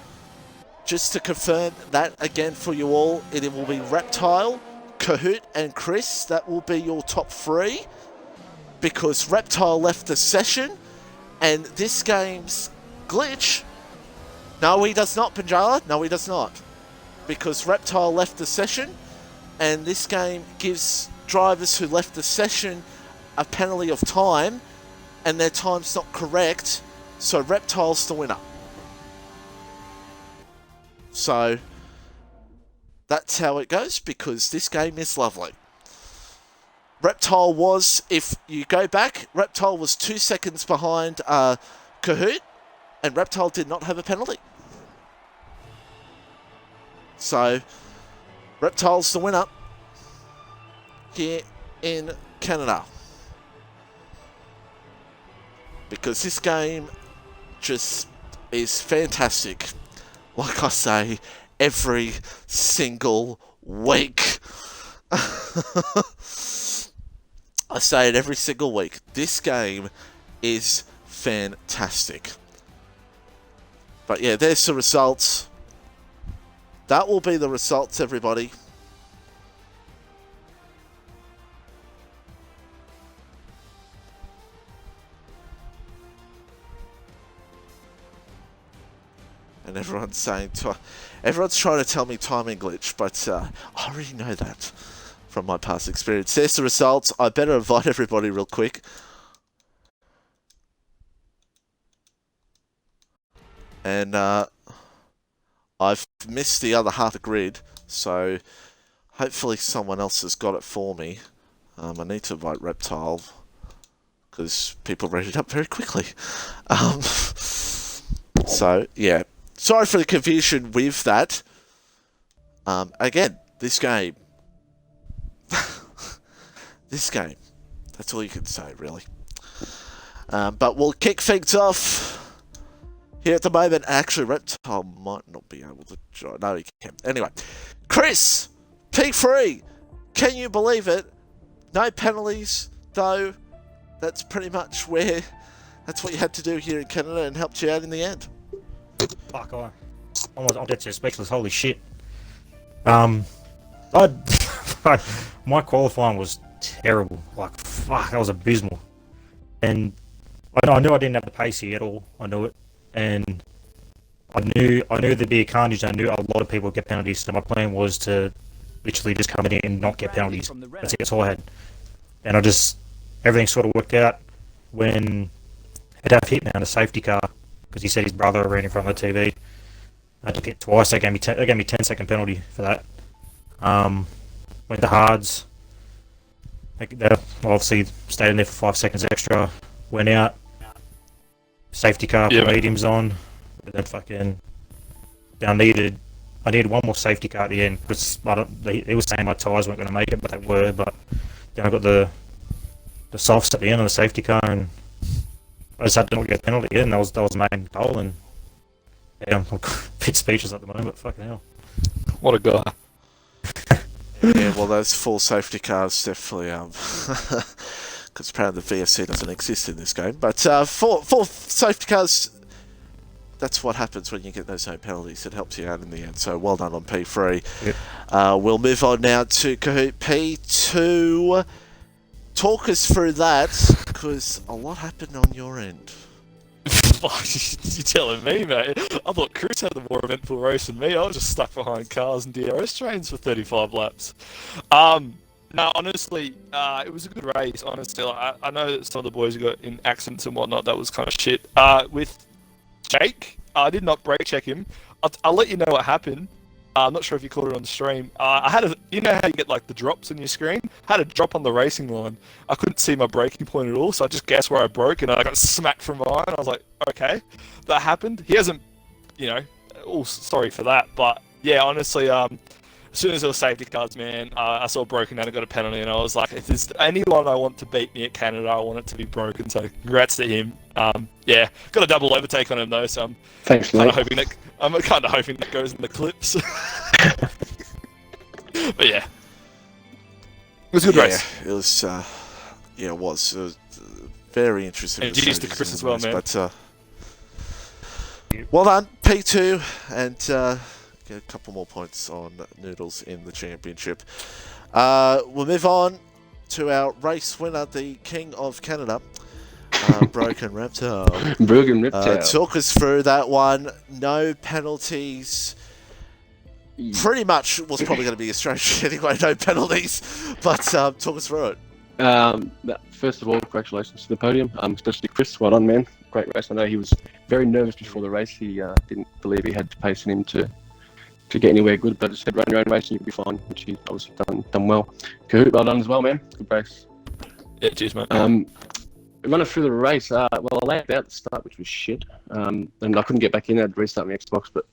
just to confirm that again for you all, it will be Reptile, Kahoot, and Chris. That will be your top 3, because Reptile left the session. And this game's glitch, no, he does not, Panjala. No, he does not. Because Reptile left the session, and this game gives drivers who left the session a penalty of time, and their time's not correct, so Reptile's the winner. So that's how it goes, because this game is lovely. Reptile was, if you go back, Reptile was 2 seconds behind Kahoot, and Reptile did not have a penalty. So, Reptile's the winner here in Canada. Because this game just is fantastic. Like I say, every single week. I say it every single week. This game is fantastic. But yeah, there's the results. That will be the results, everybody. And everyone's saying, everyone's trying to tell me timing glitch, but I already know that from my past experience. There's the results. I better invite everybody real quick. And I've missed the other half of the grid, so hopefully someone else has got it for me. I need to invite Reptile, because people read it up very quickly. So, yeah. Sorry for the confusion with that. Again, this game. This game. That's all you can say, really. But we'll kick things off here at the moment. Actually, Reptile might not be able to join. No, he can. Anyway, Chris, P3. Can you believe it? No penalties, though. That's pretty much where. That's what you had to do here in Canada and helped you out in the end. Fuck, I'm dead so speechless. Holy shit. My qualifying was terrible. Like, fuck, that was abysmal. And I knew I didn't have the pace here at all. I knew it. And I knew there'd be a carnage. I knew a lot of people would get penalties. So my plan was to literally just come in and not get penalties. That's it. That's all I had. And everything sort of worked out when Hedaf hit me on a safety car. Because he said his brother ran in front of the TV. I took it twice. They gave me 10-second penalty for that. Went to hards. They obviously stayed in there for 5 seconds extra. Went out. Safety car, put mediums on. And then fucking... I needed one more safety car at the end. Because he was saying my tyres weren't going to make it, but they were. But then I got the softs at the end of the safety car, and I just had to not get a penalty in. That was the main goal, and yeah, I'm a bit speechless at the moment, but fucking hell. What a guy. Yeah, well, those full safety cars definitely, because apparently the VFC doesn't exist in this game, but full safety cars, that's what happens when you get those no penalties. It helps you out in the end, so well done on P3. Yep. We'll move on now to Kahoot P2. Talk us through that, because a lot happened on your end. You're telling me, mate. I thought Chris had the more eventful race than me. I was just stuck behind cars and DRS trains for 35 laps. No, honestly, it was a good race, honestly. I know that some of the boys got in accidents and whatnot. That was kind of shit. With Jake, I did not brake check him. I'll let you know what happened. I'm not sure if you caught it on the stream. I had you know how you get like the drops on your screen? I had a drop on the racing line. I couldn't see my braking point at all, so I just guessed where I broke, and I got smacked from behind. I was like, okay, that happened. He hasn't, sorry for that, but yeah, honestly, as soon as there were safety cars, man, I saw broken down and got a penalty, and I was like, if there's anyone I want to beat me at Canada, I want it to be broken. So congrats to him. Yeah, got a double overtake on him though, so I'm kind of hoping that goes in the clips. But yeah, it was a good race. It was. It was. It was very interesting. And GG's to Chris as well, man. But well done, P2, and get a couple more points on Noodles in the championship. We'll move on to our race winner, the King of Canada. Broken Reptile. Broken Reptile. Talk us through that one. No penalties. Pretty much was probably going to be a strategy anyway, no penalties. But talk us through it. First of all, congratulations to the podium, especially Chris. Well done, man. Great race. I know he was very nervous before the race. He didn't believe he had the pace in him to get anywhere good, but just said run your own race and you'll be fine, which he's obviously done well. Kahoot, well done as well, man. Good race. Yeah, cheers, mate. Running through the race, well, I lagged out at the start, which was shit. And I couldn't get back in. I had to restart my Xbox, but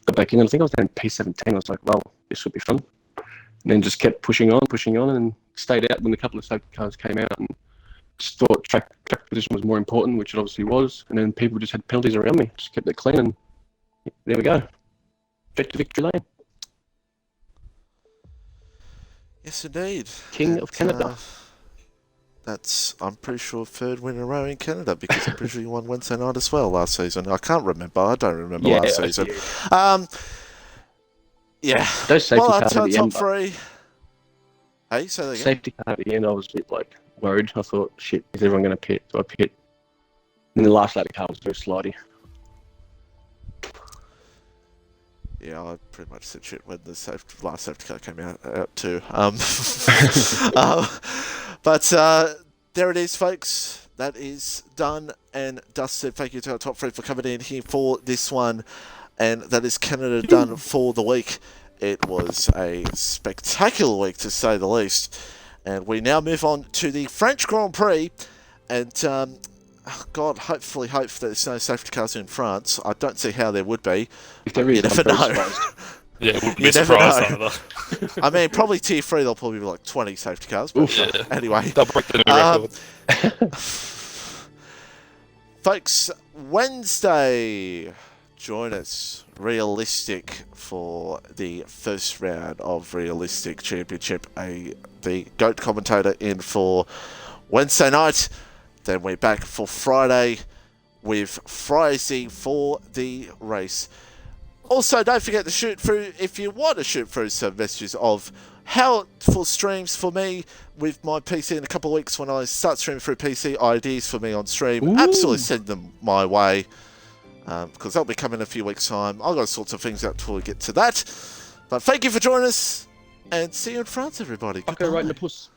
got back in. And I think I was down P17. I was like, well, this would be fun. And then just kept pushing on, and stayed out when a couple of safety cars came out, and just thought track position was more important, which it obviously was. And then people just had penalties around me. Just kept it clean, and there we go. Straight to victory lane. Yes, indeed. King of Canada. That's, I'm pretty sure, third win in a row in Canada, because I'm pretty sure you won Wednesday night as well last season. I can't remember. I don't remember last season. Yeah. Those safety Well, cars at the top end. three. Hey, say that again. Safety car at the end, I was a bit worried. I thought, shit, is everyone going to pit? Do I pit? And the last lap of the car was very slidey. Yeah, I pretty much said shit when the last safety car came out too. But there it is, folks. That is done and dusted. Thank you to our top three for coming in here for this one. And that is Canada done for the week. It was a spectacular week, to say the least. And we now move on to the French Grand Prix. And, God, hopefully hope that there's no safety cars in France. I don't see how there would be. If there is, You never know. Yeah, we'll You be never surprised know. either. I mean, probably tier 3, there'll probably be like 20 safety cars. But Yeah. anyway. They'll break the new record. Folks, Wednesday, join us, Realistic, for the first round of Realistic Championship. The GOAT commentator in for Wednesday night. Then we're back for Friday with Frizy for the race. Also, don't forget to shoot through, if you want to shoot through some messages of how for streams for me with my PC in a couple of weeks when I start streaming through PC, ideas for me on stream. Ooh. Absolutely send them my way, because they'll be coming in a few weeks' time. I've got sorts of things out before we get to that. But thank you for joining us, and see you in France, everybody. I'll go right in the puss.